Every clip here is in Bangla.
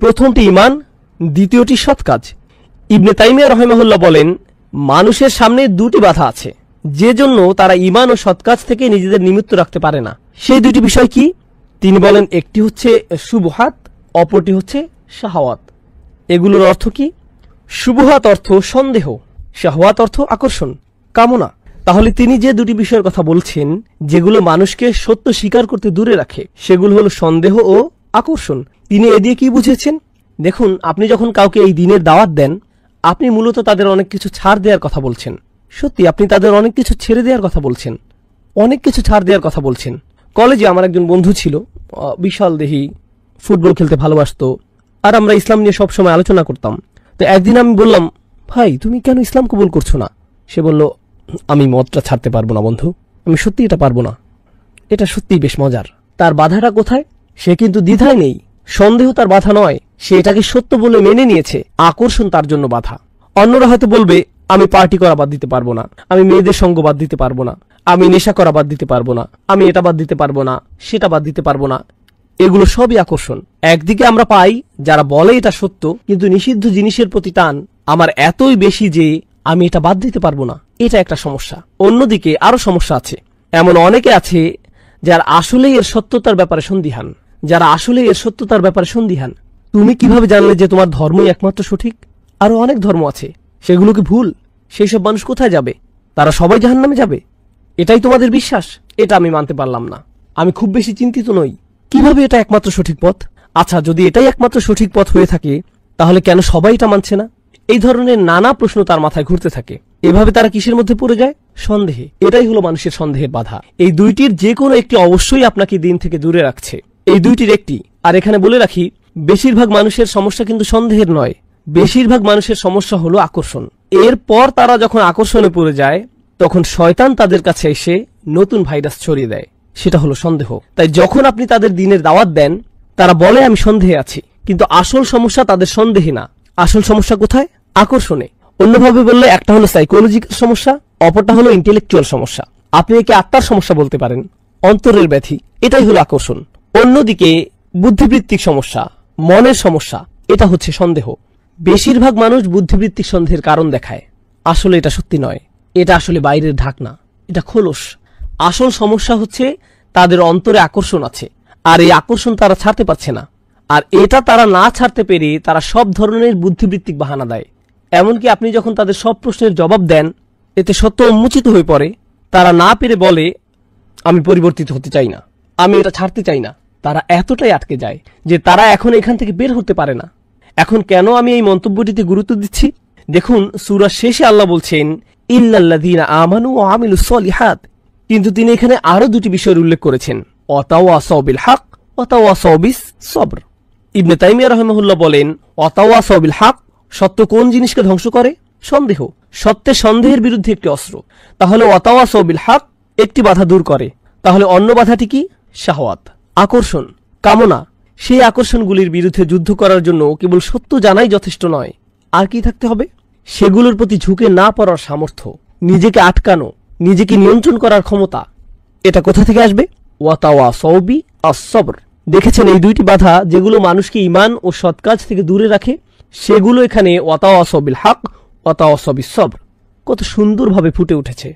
প্রথমটি ঈমান, দ্বিতীয়টি সৎ কাজ। ইবনে তাইমিয়া রাহিমাহুল্লাহ বলেন, মানুষের সামনে দুটি বাধা আছে, যে জন্য তারা ঈমান ও সৎ কাজ থেকে নিজেদের নিমিত্ত রাখতে পারে না। সেই দুটি বিষয় কি? তিনি বলেন, একটি হচ্ছে শুবহাত, অপরটি হচ্ছে শাহওয়াত। এগুলোর অর্থ কি? শুবহাত অর্থ সন্দেহ, শাহওয়াত অর্থ আকর্ষণ, কামনা। তাহলে তিনি যে দুটি বিষয়ের কথা বলছেন, যেগুলো মানুষকে সত্য স্বীকার করতে দূরে রাখে, সেগুলো হলো সন্দেহ ও আকর্ষণ। তিনি এ দিয়ে কি বুঝেছেন? দেখুন, আপনি যখন কাউকে এই দিনের দাওয়াত দেন, আপনি মূলত তাদের অনেক কিছু ছাড় দেওয়ার কথা বলছেন। সত্যি, আপনি তাদের অনেক কিছু ছেড়ে দেওয়ার কথা বলছেন, অনেক কিছু ছাড় দেওয়ার কথা বলছেন। কলেজে আমার একজন বন্ধু ছিল, বিশাল দেহি, ফুটবল খেলতে ভালোবাসতো, আর আমরা ইসলাম নিয়ে সবসময় আলোচনা করতাম। তো একদিন আমি বললাম, ভাই তুমি কেন ইসলাম কবুল করছো না? সে বলল, আমি মদটা ছাড়তে পারবো না বন্ধু, আমি সত্যি এটা পারবো না। এটা সত্যিই বেশ মজার। তার বাধাটা কোথায়? সে কিন্তু দ্বিধায় নেই, সন্দেহ তার বাধা নয়, সে এটাকে সত্য বলে মেনে নিয়েছে, আকর্ষণ তার জন্য বাধা। অন্যরা হয়তো বলবে, আমি পার্টি করা বাদ দিতে পারবো না, আমি মেয়েদের সঙ্গ বাদ দিতে পারবো না, আমি নেশা করা বাদ দিতে পারবো না, আমি এটা বাদ দিতে পারবো না, সেটা বাদ দিতে পারবো না। এগুলো সবই আকর্ষণ। একদিকে আমরা পাই যারা বলে এটা সত্য, কিন্তু নিষিদ্ধ জিনিসের প্রতি টান আমার এতই বেশি যে আমি এটা বাদ দিতে পারবো না, এটা একটা সমস্যা। অন্যদিকে আরো সমস্যা আছে, এমন অনেকে আছে যারা আসলে এর সত্যতার ব্যাপারে সন্দিহান, যারা আসলে এর সত্যতার ব্যাপারে সন্দিহান। তুমি কিভাবে জানলে যে তোমার ধর্মই একমাত্র সঠিক? আরো অনেক ধর্ম আছে, সেগুলো কি ভুল? সেই সব মানুষ কোথায় যাবে? তারা সবাই জাহান্নামে যাবে, এটাই তোমাদের বিশ্বাস? এটা আমি মানতে পারলাম না, আমি খুব বেশি চিন্তিত নই। কিভাবে এটা একমাত্র সঠিক পথ? আচ্ছা, যদি এটাই একমাত্র সঠিক পথ হয়ে থাকে, তাহলে কেন সবাই এটা মানছে না? এই ধরনের নানা প্রশ্ন তার মাথায় ঘুরতে থাকে। এভাবে তারা কিসের মধ্যে পড়ে যায়? সন্দেহে। এটাই হলো মানুষের সন্দেহের বাধা। এই দুইটির যে কোনো একটি অবশ্যই আপনাকে দিন থেকে দূরে রাখছে, এই দুইটির একটি। আর এখানে বলে রাখি, বেশিরভাগ মানুষের সমস্যা কিন্তু সন্দেহের নয়, বেশিরভাগ মানুষের সমস্যা হলো আকর্ষণ। এরপর তারা যখন আকর্ষণে পড়ে যায়, তখন শয়তান তাদের কাছে এসে নতুন ভাইরাস ছড়িয়ে দেয়, সেটা হলো সন্দেহ। তাই যখন আপনি তাদের দিনের দাওয়াত দেন, তারা বলে আমি সন্দেহে আছি, কিন্তু আসল সমস্যা তাদের সন্দেহে না, আসল সমস্যা কোথায়? আকর্ষণে। অন্যভাবে বললে, একটা হলো সাইকোলজিক্যাল সমস্যা, অপরটা হলো ইন্টেলেকচুয়াল সমস্যা। আপনি একে আত্মার সমস্যা বলতে পারেন, অন্তরের ব্যাধি, এটাই হলো আকর্ষণ। অন্যদিকে বুদ্ধিবৃত্তিক সমস্যা, মনের সমস্যা, এটা হচ্ছে সন্দেহ। বেশিরভাগ মানুষ বুদ্ধিবৃত্তিক সন্দেহের কারণ দেখায়, আসলে এটা সত্যি নয়, এটা আসলে বাইরের ঢাকনা, এটা খোলস। আসল সমস্যা হচ্ছে তাদের অন্তরে আকর্ষণ আছে, আর এই আকর্ষণ তারা ছাড়তে পারছে না। আর এটা তারা না ছাড়তে পেরে তারা সব ধরনের বুদ্ধিবৃত্তিক বাহানা দেয়। এমনকি আপনি যখন তাদের সব প্রশ্নের জবাব দেন, এতে সত্য উন্মোচিত হয়ে পড়ে, তারা না পেরে বলে, আমি পরিবর্তিত হতে চাই না, আমি এটা ছাড়তে চাই না। তারা এতটাই আটকে যায় যে তারা এখন এখান থেকে বের হতে পারে না। এখন কেন আমি এই মন্তব্যটিতে গুরুত্ব দিচ্ছি? দেখুন, সূরা শেষে আল্লাহ বলছেন, ইল্লাল্লাযীনা আমানু ওয়া আমিলুস সলিহাত। কিন্তু তিনি এখানে আরো দুটি বিষয়ের উল্লেখ করেছেন, ওয়াতাওয়াসাউ বিল হক ওয়াতাওয়াসাউ বিস সবর। ইবনে তাইমিয়া রাহিমাহুল্লাহ বলেন, ওয়াতাওয়াসাউ বিল হক, সত্য কোন জিনিসকে ধ্বংস করে? সন্দেহ। সত্যের সন্দেহের বিরুদ্ধে একটি অস্ত্র। তাহলে ওয়াতাওয়াসাউ বিল হক একটি বাধা দূর করে, তাহলে অন্য বাধাটি কি? শাহওয়াত, আকর্ষণ, কামনা। সেই আকর্ষণগুলির বিরুদ্ধে যুদ্ধ করার জন্য কেবল সত্য জানাই যথেষ্ট নয়, আর কি থাকতে হবে? সেগুলোর প্রতি ঝুঁকে না পড়ার সামর্থ্য, নিজেকে আটকানো, নিজেকে নিয়ন্ত্রণ করার ক্ষমতা। এটা কোথা থেকে আসবে? ওয়াতাওয়াসাউ বিস সবর। দেখেছেন, এই দুইটি বাধা যেগুলো মানুষকে ঈমান ও সৎ কাজ থেকে দূরে রাখে, সেগুলো এখানে ওয়াতাওয়াসাউ বিল হক ওয়াতাওয়াসাউ বিস সবর কত সুন্দরভাবে ফুটে উঠেছে।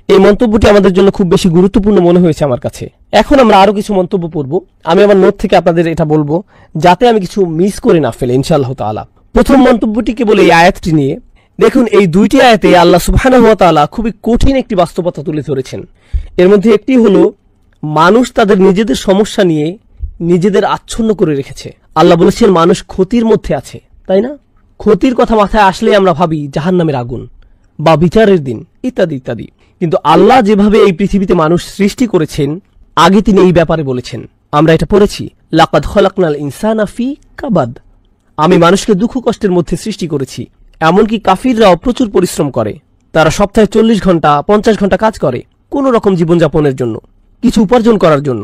এই মন্তব্যটি আমাদের জন্য খুব বেশি গুরুত্বপূর্ণ মনে হয়েছে আমার কাছে। এখন আমরা আরো কিছু মন্তব্য পড়ব। আমি আমার নোট থেকে আপনাদের এটা বলবো, যাতে আমি কিছু মিস করে না ফেলে, ইনশাআল্লাহ তাআলা। প্রথম মন্তব্যটি কেবল এই আয়াতটি নিয়ে। দেখুন, এই দুইটি আয়াতে আল্লাহ সুবহানাহু ওয়া তাআলা খুবই কঠিন একটি বাস্তবতা তুলে ধরেছেন। এর মধ্যে একটি হলো, মানুষ তাদের নিজেদের সমস্যা নিয়ে নিজেদের আচ্ছন্ন করে রেখেছে। আল্লাহ বলেছেন মানুষ ক্ষতির মধ্যে আছে, তাই না? ক্ষতির কথা মাথায় আসলে আমরা ভাবি জাহান্নামের আগুন বা বিচারের দিন ইত্যাদি ইত্যাদি। কিন্তু আল্লাহ যেভাবে এই পৃথিবীতে মানুষ সৃষ্টি করেছেন, আগে তিনি এই ব্যাপারে বলেছেন। আমরা এটা পড়েছি, লাকাদ খলাকনাল ইনসানা ফি কাবাদ। আমি মানুষকে দুঃখ কষ্টের মধ্যে সৃষ্টি করেছি। এমনকি কাফিররাও প্রচুর পরিশ্রম করে, তারা সপ্তাহে 40 ঘন্টা 50 ঘন্টা কাজ করে কোন রকম জীবনযাপনের জন্য, কিছু উপার্জন করার জন্য।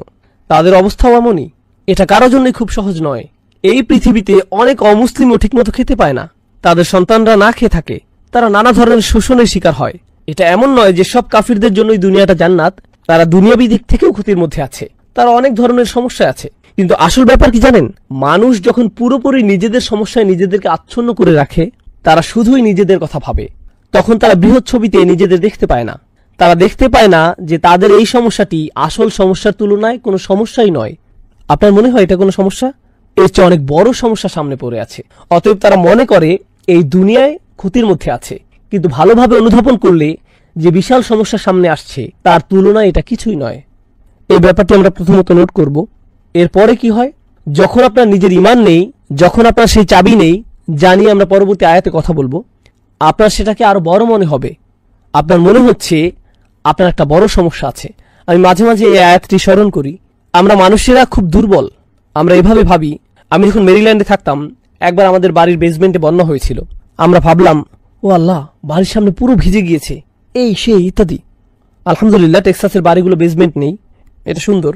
তাদের অবস্থাও এমনই। এটা কারো জন্যই খুব সহজ নয়। এই পৃথিবীতে অনেক অমুসলিমও ঠিকমতো খেতে পায় না, তাদের সন্তানরা না খেয়ে থাকে, তারা নানা ধরনের শোষণের শিকার হয়। এটা এমন নয় যে সব কাফিরদের জন্যই দুনিয়াটা জান্নাত, তারা দুনিয়াবী দিক থেকেও ক্ষতির মধ্যে আছে, তারা অনেক ধরনের সমস্যা আছে। কিন্তু আসল ব্যাপার কি জানেন, মানুষ যখন পুরোপুরি নিজেদের সমস্যায় নিজেদেরকে আচ্ছন্ন করে রাখে, তারা শুধুই নিজেদের কথা ভাবে, তখন তারা বৃহৎ ছবিতে নিজেদের দেখতে পায় না। তারা দেখতে পায় না যে তাদের এই সমস্যাটি আসল সমস্যার তুলনায় কোনো সমস্যাই নয়। আপনার মনে হয় এটা কোনো সমস্যা? এর চেয়ে অনেক বড় সমস্যা সামনে পড়ে আছে। অতএব তারা মনে করে এই দুনিয়ায় ক্ষতির মধ্যে আছে, কিন্তু ভালোভাবে অনুধাবন করলে যে বিশাল সমস্যা সামনে আসছে তার তুলনায় এটা কিছুই নয়। এই ব্যাপারটি আমরা প্রথমত নোট করব। এরপরে কি হয়, যখন আপনার নিজের ঈমান নেই, যখন আপনার সেই চাবি নেই, জানি আমরা পরবর্তী আয়াতে কথা বলবো, আপনার সেটাকে আরো বড় মনে হবে। আপনার মনে হচ্ছে আপনার একটা বড় সমস্যা আছে। আমি মাঝে মাঝে এই আয়াতটি স্মরণ করি। আমরা মানুষেরা খুব দুর্বল। আমরা এভাবে ভাবি, আমি যখন মেরিল্যান্ডে থাকতাম, একবার আমাদের বাড়ির বেসমেন্টে বন্যা হয়েছিল। আমরা ভাবলাম, ও আল্লাহ, বাড়ির সামনে পুরো ভিজে গিয়েছে, এই সেই ইত্যাদি। আলহামদুলিল্লাহ টেক্সাসের বাড়িগুলো বেসমেন্ট নেই, এটা সুন্দর।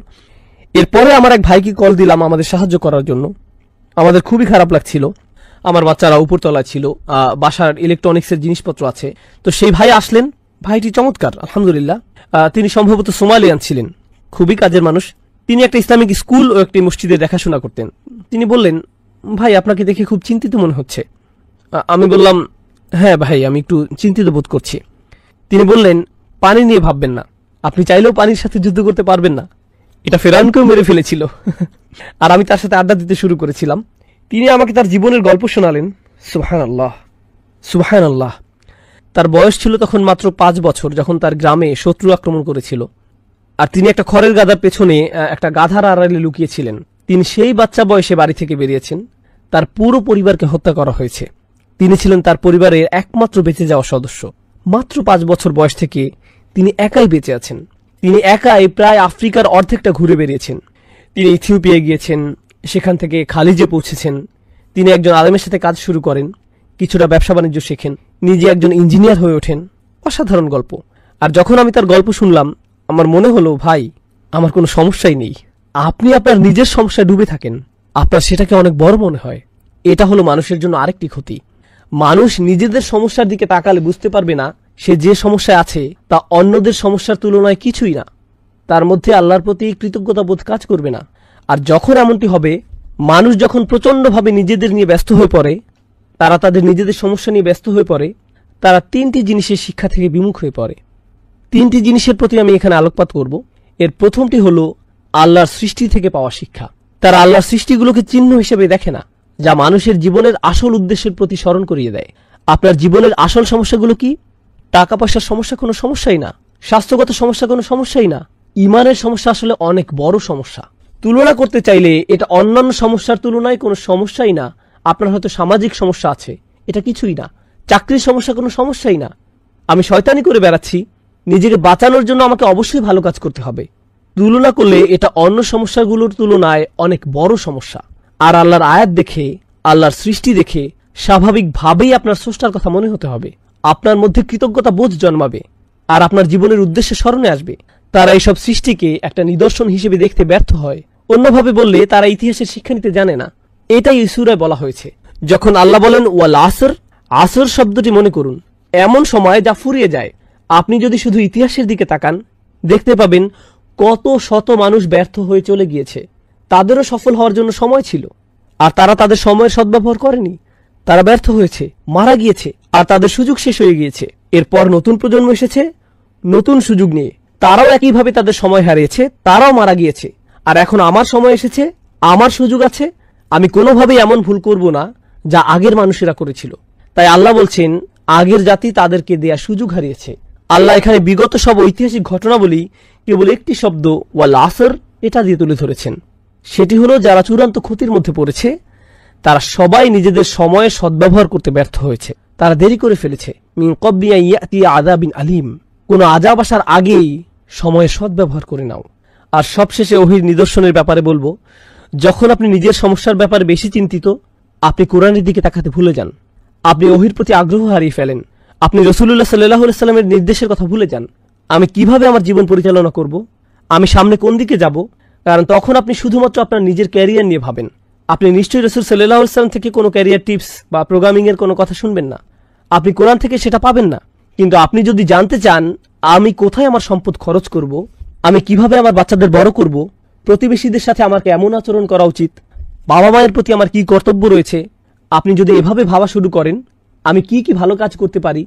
এরপরে আমার এক ভাইকে কল দিলাম আমাদের সাহায্য করার জন্য। আমাদের খুবই খারাপ লাগছিল। আমার বাচ্চারা উপরতলায় ছিল, বাসার ইলেকট্রনিক্সের জিনিসপত্র আছে। তো সেই ভাই আসলেন। ভাইটি চমৎকার, আলহামদুলিল্লাহ। তিনি সম্ভবত সোমালিয়ান ছিলেন, খুবই কাজের মানুষ। তিনি একটা ইসলামিক স্কুল ও একটি মসজিদে দেখাশোনা করতেন। তিনি বললেন, ভাই আপনাকে দেখে খুব চিন্তিত মনে হচ্ছে। আমি বললাম, হ্যাঁ ভাই, আমি একটু চিন্তিত বোধ করছি। তিনি বললেন, পানি নিয়ে ভাববেন না, আপনি চাইলেও পানির সাথে যুদ্ধ করতে পারবেন না। এটা ফেরাউনকেও মেরে ফেলেছিল। আর আমি তার সাথে আড্ডা দিতে শুরু করেছিলাম। তিনি আমাকে তার জীবনের গল্প শোনালেন। সুবহানাল্লাহ, সুবহানাল্লাহ। তার বয়স ছিল তখন মাত্র 5 বছর, যখন তার গ্রামে শত্রু আক্রমণ করেছিল। আর তিনি একটা খড়ের গাদার পেছনে একটা গাধার আড়ালে লুকিয়েছিলেন। তিনি সেই বাচ্চা বয়সে বাড়ি থেকে বেরিয়েছেন। তার পুরো পরিবারকে হত্যা করা হয়েছে। তিনি ছিলেন তার পরিবারের একমাত্র বেঁচে যাওয়া সদস্য। মাত্র 5 বছর বয়স থেকে তিনি একাই বেঁচে আছেন। তিনি একাই প্রায় আফ্রিকার অর্ধেকটা ঘুরে বেরিয়েছেন। তিনি ইথিওপিয়ায় গিয়েছেন, সেখান থেকে খালিজে পৌঁছেছেন। তিনি একজন আলেমের সাথে কাজ শুরু করেন, কিছুটা ব্যবসা বাণিজ্য শেখেন, নিজে একজন ইঞ্জিনিয়ার হয়ে ওঠেন। অসাধারণ গল্প। আর যখন আমি তার গল্প শুনলাম, আমার মনে হলো, ভাই, আমার কোনো সমস্যাই নেই। আপনি আপনার নিজের সমস্যায় ডুবে থাকেন, আপনার সেটাকে অনেক বড় মনে হয়। এটা হলো মানুষের জন্য আরেকটি ক্ষতি। মানুষ নিজেদের সমস্যার দিকে তাকালে বুঝতে পারবে না সে যে সমস্যায় আছে তা অন্যদের সমস্যার তুলনায় কিছুই না। তার মধ্যে আল্লাহর প্রতি কৃতজ্ঞতা বোধ কাজ করবে না। আর যখন এমনটি হবে, মানুষ যখন প্রচন্ডভাবে নিজেদের নিয়ে ব্যস্ত হয়ে পড়ে, তারা তাদের নিজেদের সমস্যা নিয়ে ব্যস্ত হয়ে পড়ে, তারা 3টি জিনিসের শিক্ষা থেকে বিমুখ হয়ে পড়ে। 3টি জিনিসের প্রতি আমি এখানে আলোকপাত করব। এর প্রথমটি হলো আল্লাহর সৃষ্টি থেকে পাওয়া শিক্ষা। তারা আল্লাহর সৃষ্টিগুলোকে চিহ্ন হিসেবে দেখে না, যা মানুষের জীবনের আসল উদ্দেশ্যের প্রতি স্মরণ করিয়ে দেয়। আপনার জীবনের আসল সমস্যাগুলো কি? টাকা পয়সার সমস্যা কোনো সমস্যাই না, স্বাস্থ্যগত সমস্যা কোনো সমস্যাই না। ইমানের সমস্যা আসলে অনেক বড় সমস্যা। তুলনা করতে চাইলে এটা অন্যান্য সমস্যার তুলনায় কোনো সমস্যাই না। আপনার হয়তো সামাজিক সমস্যা আছে, এটা কিছুই না। চাকরির সমস্যা কোনো সমস্যাই না। আমি শয়তানি করে বেড়াচ্ছি, নিজেকে বাঁচানোর জন্য আমাকে অবশ্যই ভালো কাজ করতে হবে। তুলনা করলে এটা অন্য সমস্যাগুলোর তুলনায় অনেক বড় সমস্যা। আর আল্লাহর আয়াত দেখে, আল্লাহর সৃষ্টি দেখে স্বাভাবিকভাবেই আপনার স্রষ্টার কথা মনে হতে হবে। আপনার মধ্যে কৃতজ্ঞতা বোধ জন্মাবে, আর আপনার জীবনের উদ্দেশ্যে স্মরণে আসবে। তারা এইসব সৃষ্টিকে একটা নিদর্শন হিসেবে দেখতে ব্যর্থ হয়। অন্যভাবে বললে তারা ইতিহাসের শিক্ষা নিতে জানে না। এটাই এই সূরায় বলা হয়েছে। যখন আল্লাহ বলেন ওয়াল আসর, আসর শব্দটি মনে করুন এমন সময় যা ফুরিয়ে যায়। আপনি যদি শুধু ইতিহাসের দিকে তাকান, দেখতে পাবেন কত শত মানুষ ব্যর্থ হয়ে চলে গিয়েছে। তাদেরও সফল হওয়ার জন্য সময় ছিল, আর তারা তাদের সময়ের সদ্ব্যবহার করেনি। তারা ব্যর্থ হয়েছে, মারা গিয়েছে, আর তাদের সুযোগ শেষ হয়ে গিয়েছে। এরপর নতুন প্রজন্ম এসেছে নতুন সুযোগ নিয়ে, তারাও একইভাবে তাদের সময় হারিয়েছে, তারাও মারা গিয়েছে। আর এখন আমার সময় এসেছে, আমার সুযোগ আছে। আমি কোনোভাবেই এমন ভুল করব না যা আগের মানুষেরা করেছিল। তাই আল্লাহ বলছেন, আগের জাতি তাদেরকে দেয়া সুযোগ হারিয়েছে। আল্লাহ এখানে বিগত সব ঐতিহাসিক ঘটনাবলী কেবল একটি শব্দ ওয়াল আসর এটা দিয়ে তুলে ধরেছেন। সেটি হলো যারা চূড়ান্ত ক্ষতির মধ্যে পড়েছে, তারা সবাই নিজেদের সময়ের সদ্ব্যবহার করতে ব্যর্থ হয়েছে। তারা দেরি করে ফেলেছে। মিন ক্বাবলি আন ইয়াতিয়া আযাবিন আলীম, কোন আযাব আসার আগেই সময়ের সদ্ব্যবহার করে নাও। আর সবশেষে ওহির নিদর্শনের ব্যাপারে বলবো, যখন আপনি নিজের সমস্যার ব্যাপারে বেশি চিন্তিত, আপনি কোরআনের দিকে তাকাতে ভুলে যান। আপনি ওহির প্রতি আগ্রহ হারিয়ে ফেলেন। আপনি রাসূলুল্লাহ সাল্লাল্লাহু আলাইহি সাল্লামের নির্দেশের কথা ভুলে যান। আমি কিভাবে আমার জীবন পরিচালনা করব, আমি সামনে কোন দিকে যাব, কারণ তখন আপনি শুধুমাত্র আপনার নিজের ক্যারিয়ার নিয়ে ভাবেন। আপনি নিশ্চয়ই রাসূল সাল্লাল্লাহু আলাইহি সাল্লাম থেকে কোনো ক্যারিয়ার টিপস বা প্রোগ্রামিং এর কোনো কথা শুনবেন না। আপনি কোরআন থেকে সেটা পাবেন না। কিন্তু আপনি যদি জানতে চান আমি কোথায় আমার সম্পদ খরচ করব, আমি কিভাবে আমার বাচ্চাদের বড় করব, প্রতিবেশীদের সাথে আমার কেমন আচরণ করা উচিত, বাবা মায়ের প্রতি আমার কি কর্তব্য রয়েছে। আপনি যদি এভাবে ভাবা শুরু করেন আমি কি কি ভালো কাজ করতে পারি,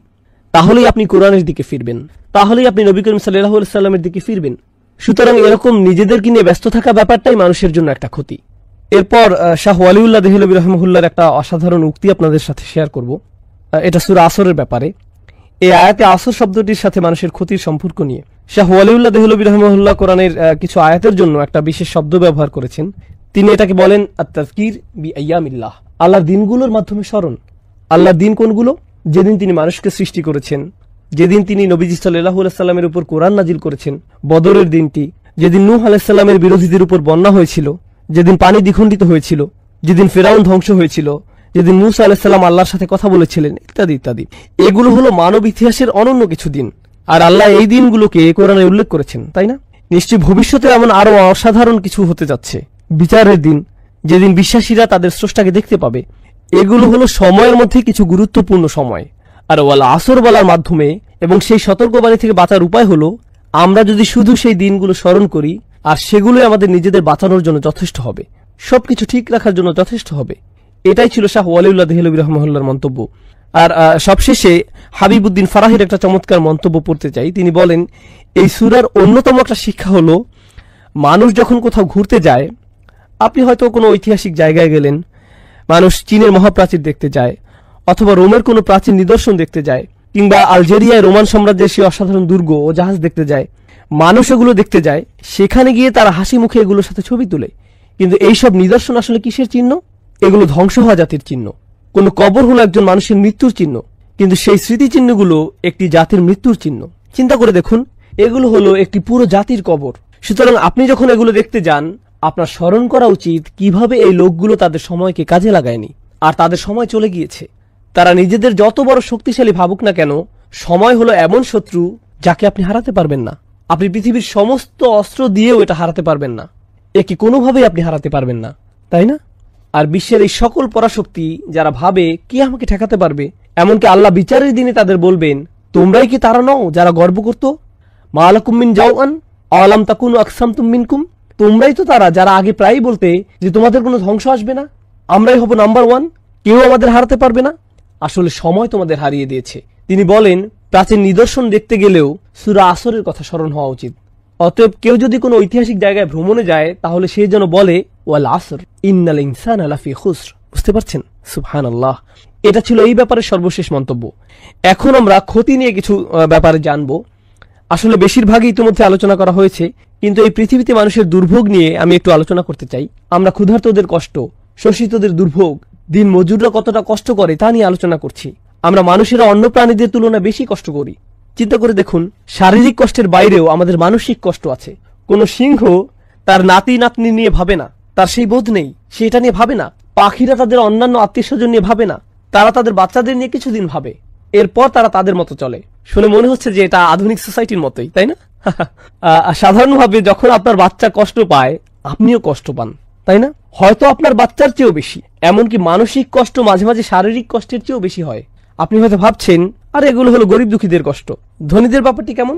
তাহলেই আপনি কোরআনের দিকে ফিরবেন, তাহলেই আপনি নবী করিম সাল্লাল্লাহু আলাইহি সাল্লামের দিকে ফিরবেন। সুতরাং এরকম নিজেদেরকে নিয়ে ব্যস্ত থাকা ব্যাপারটাই মানুষের জন্য একটা ক্ষতি। এরপর শাহ ওয়ালিউল্লাহ দেহলভী রাহিমাহুল্লাহর একটা অসাধারণ উক্তি আপনাদের সাথে শেয়ার করব। এটা সূরা আসরের ব্যাপারে। এই আয়াতে আসর শব্দটির সাথে মানুষের ক্ষতির সম্পর্ক নিয়ে শাহ ওয়ালিউল্লাহ দেহলভী রাহিমাহুল্লাহ কোরআনের কিছু আয়াতের জন্য একটা বিশেষ শব্দ ব্যবহার করেছেন। তিনি এটাকে বলেন আত-তাযকির বিআইয়ামিল্লাহ, আল্লাহর দিনগুলোর মাধ্যমে স্মরণ। আল্লাহর দিন কোনগুলো? যেদিন তিনি মানুষকে সৃষ্টি করেছেন, যেদিন তিনি নবীজি সাল্লাল্লাহু আলাইহি সাল্লামের উপর কোরআন নাজিল করেছেন, বদরের দিনটি, যেদিন নূহ আলাইহিস সালামের বিরোধীদের উপর বন্যা হয়েছিল, যেদিন পানি দ্বিখণ্ডিত হয়েছিল, যেদিন ফেরাউন ধ্বংস হয়েছিল, যেদিন মূসা আলাইহিস সালাম আল্লাহর সাথে কথা বলেছিলেন, ইত্যাদি ইত্যাদি। এগুলো হলো মানব ইতিহাসের অনন্য কিছু দিন, আর আল্লাহ এই দিনগুলোকে কোরআনে উল্লেখ করেছেন, তাই না? নিশ্চয়ই ভবিষ্যতে এমন আরো অসাধারণ কিছু হতে যাচ্ছে। বিচারের দিন, যেদিন বিশ্বাসীরা তাদের স্রষ্টাকে দেখতে পাবে। এগুলো হলো সময়ের মধ্যে কিছু গুরুত্বপূর্ণ সময়। আর ওয়াল আসর বলার মাধ্যমে এবং সেই সতর্কবাণী থেকে বাঁচার উপায় হলো আমরা যদি শুধু সেই দিনগুলো স্মরণ করি, আর সেগুলোই আমাদের নিজেদের বাঁচানোর জন্য যথেষ্ট হবে, সবকিছু ঠিক রাখার জন্য যথেষ্ট হবে। এটাই ছিল শাহ ওয়ালিউল্লাহ দেহলভী রাহিমাহুল্লাহর মন্তব্য। আর সবশেষে হাবিবউদ্দিন ফারাহির একটা চমৎকার মন্তব্য পড়তে চাই। তিনি বলেন, এই সূরার অন্যতম একটা শিক্ষা হলো মানুষ যখন কোথাও ঘুরতে যায়, আপনি হয়তো কোনো ঐতিহাসিক জায়গায় গেলেন, মানুষ চীনের মহাপ্রাচীর দেখতে যায়, অথবা রোমের কোনো প্রাচীন নিদর্শন দেখতে যায়, কিংবা আলজেরিয়ায় রোমান সাম্রাজ্যের সেই অসাধারণ দুর্গ ও জাহাজ দেখতে যায়। মানুষ এগুলো দেখতে যায়, সেখানে গিয়ে তারা হাসি মুখে এগুলোর সাথে ছবি তুলে। কিন্তু এইসব নিদর্শন আসলে কিসের চিহ্ন? এগুলো ধ্বংস হওয়া জাতির চিহ্ন। কোনো কবর হলো একজন মানুষের মৃত্যুর চিহ্ন, কিন্তু সেই স্মৃতিচিহ্নগুলো একটি জাতির মৃত্যুর চিহ্ন। চিন্তা করে দেখুন, এগুলো হলো একটি পুরো জাতির কবর। সুতরাং আপনি যখন এগুলো দেখতে যান, আপনার স্মরণ করা উচিত কিভাবে এই লোকগুলো তাদের সময়কে কাজে লাগায়নি, আর তাদের সময় চলে গিয়েছে। তারা নিজেদের যত বড় শক্তিশালী ভাবুক না কেন, সময় হলো এমন শত্রু যাকে আপনি হারাতে পারবেন না। আপনি পৃথিবীর সমস্ত অস্ত্র দিয়েও এটা হারাতে পারবেন না, একে কোনোভাবেই আপনি হারাতে পারবেন না, তাই না? আর বিশ্বের এই সকল পরাশক্তি যারা ভাবে কে আমাকে ঠেকাতে পারবে, এমনকি আল্লাহ বিচারের দিনে তাদের বলবেন, তোমরাই কি তারা নও যারা গর্ব করত? মা লাকুম মিন জাওয়ান আলাম তাকুনু আকসামতুম মিনকুম, তোমরাই তো তারা যারা আগে প্রায়ই বলতে যে তোমাদের কোনো ধ্বংস আসবে না, আমরাই হব নাম্বার ওয়ান, কেউ আমাদের হারাতে পারবে না। আসলে সময় তোমাদের হারিয়ে দিয়েছে। তিনি বলেন, প্রাচীন নিদর্শন দেখতে গেলেও সূরা আসরের কথা স্মরণ হওয়া উচিত। অতএব কেউ যদি কোনো ঐতিহাসিক জায়গায় ভ্রমণে যায়, তাহলে সে যেন বলে ওয়াল আসর ইন্নাল ইনসানা লাফি খুসর। বুঝতে পারছেন? সুবহানাল্লাহ। এটা ছিল এই ব্যাপারে সর্বশেষ মন্তব্য। এখন আমরা ক্ষতি নিয়ে কিছু ব্যাপারে জানবো। আসলে বেশিরভাগই ইতিমধ্যে আলোচনা করা হয়েছে, কিন্তু এই পৃথিবীতে মানুষের দুর্ভোগ নিয়ে আমি একটু আলোচনা করতে চাই। আমরা ক্ষুধার্তদের কষ্ট, শোষিতদের দুর্ভোগ, দিন মজুররা কতটা কষ্ট করে তা নিয়ে আলোচনা করছি। আমরা মানুষেরা অন্য প্রাণীদের তুলনায় বেশি কষ্ট করি। চিন্তা করে দেখুন, শারীরিক কষ্টের বাইরেও আমাদের মানসিক কষ্ট আছে। কোন সিংহ তার নাতি নাতনি নিয়ে ভাবে না, তার সেই বোধ নেই, সে এটা নিয়ে ভাবে না। পাখিরা তাদের অন্যান্য আত্মীয় স্বজন নিয়ে ভাবে না, তারা তাদের বাচ্চাদের নিয়ে কিছুদিন ভাবে, এরপর তারা তাদের মতো চলে। শুনে মনে হচ্ছে যে এটা আধুনিক সোসাইটির মতোই, তাই না? সাধারণভাবে যখন আপনার বাচ্চা কষ্ট পায়, আপনিও কষ্ট পান, তাই না? হয়তো আপনার বাচ্চার চেয়েও বেশি, এমনকি মানসিক কষ্ট মাঝে মাঝে শারীরিক কষ্টের চেয়েও বেশি হয়। আপনি হয়তো ভাবছেন, আর এগুলো হলো গরিব দুঃখীদের কষ্ট, ধনীদের ব্যাপারটি কেমন?